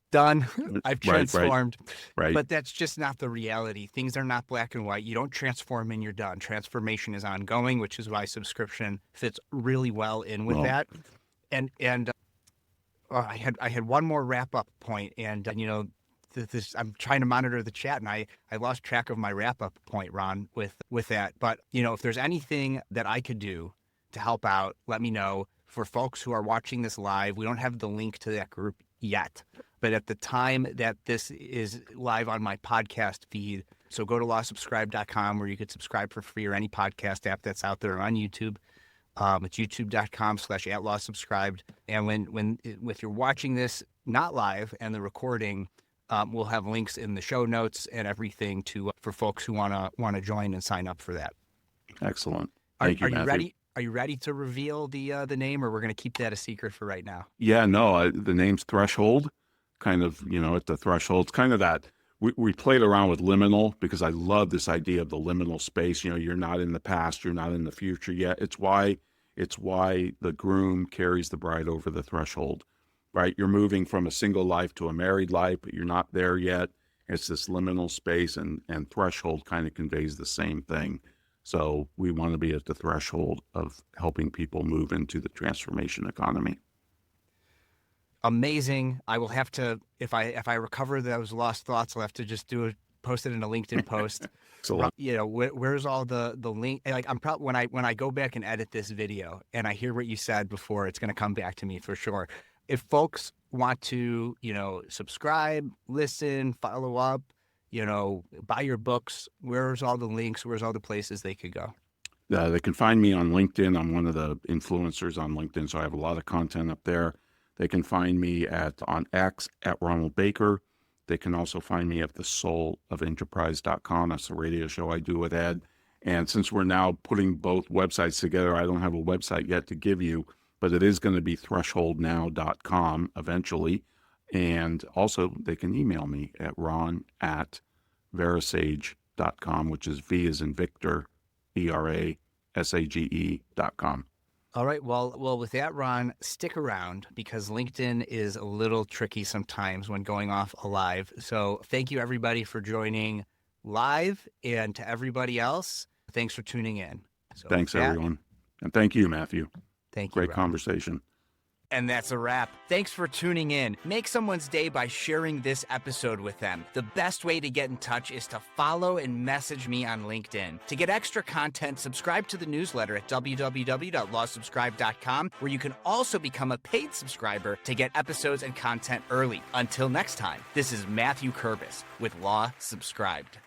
Done. I've transformed. Right. But that's just not the reality. Things are not black and white. You don't transform and you're done. Transformation is ongoing, which is why subscription fits really well in with that. And I had one more wrap up point, and this I'm trying to monitor the chat, and I lost track of my wrap up point, Ron, with that. But if there's anything that I could do to help out, let me know. For folks who are watching this live, we don't have the link to that group yet. But at the time that this is live on my podcast feed, so go to lawsubscribe.com where you could subscribe for free, or any podcast app that's out there, on YouTube. It's youtube.com/@lawsubscribed. And if you're watching this not live and the recording, we'll have links in the show notes and everything for folks who want to join and sign up for that. Excellent. Thank you, Matthew. you ready? Are you ready to reveal the name, or we're going to keep that a secret for right now? Yeah, no, the name's Threshold, kind of, at the threshold. It's kind of that, we played around with liminal because I love this idea of the liminal space. You're not in the past, you're not in the future yet. It's why the groom carries the bride over the threshold, right? You're moving from a single life to a married life, but you're not there yet. It's this liminal space, and threshold kind of conveys the same thing. So we want to be at the threshold of helping people move into the transformation economy. Amazing. I will have to, if I recover those lost thoughts, I'll have to just do post it in a LinkedIn post. So You know, where's all the link? Like I'm probably when I go back and edit this video and I hear what you said before, it's going to come back to me for sure. If folks want to, you know, subscribe, listen, follow up, you know, buy your books, where's all the links? Where's all the places they could go? they can find me on LinkedIn. I'm one of the influencers on LinkedIn, so I have a lot of content up there. They can find me on X at Ronald Baker. They can also find me at thesoulofenterprise.com. That's the radio show I do with Ed. And since we're now putting both websites together, I don't have a website yet to give you, but it is going to be thresholdnow.com eventually. And also they can email me at ron@verasage.com, which is V as in Victor, ERASAGE.com. All right. Well, with that, Ron, stick around because LinkedIn is a little tricky sometimes when going off live. So thank you, everybody, for joining live. And to everybody else, thanks for tuning in. So Thanks, everyone. And thank you, Matthew. Thank you. Great Ron. conversation. And that's a wrap. Thanks for tuning in. Make someone's day by sharing this episode with them. The best way to get in touch is to follow and message me on LinkedIn. To get extra content, subscribe to the newsletter at www.lawsubscribe.com, where you can also become a paid subscriber to get episodes and content early. Until next time, this is Matthew Kurbis with Law Subscribed.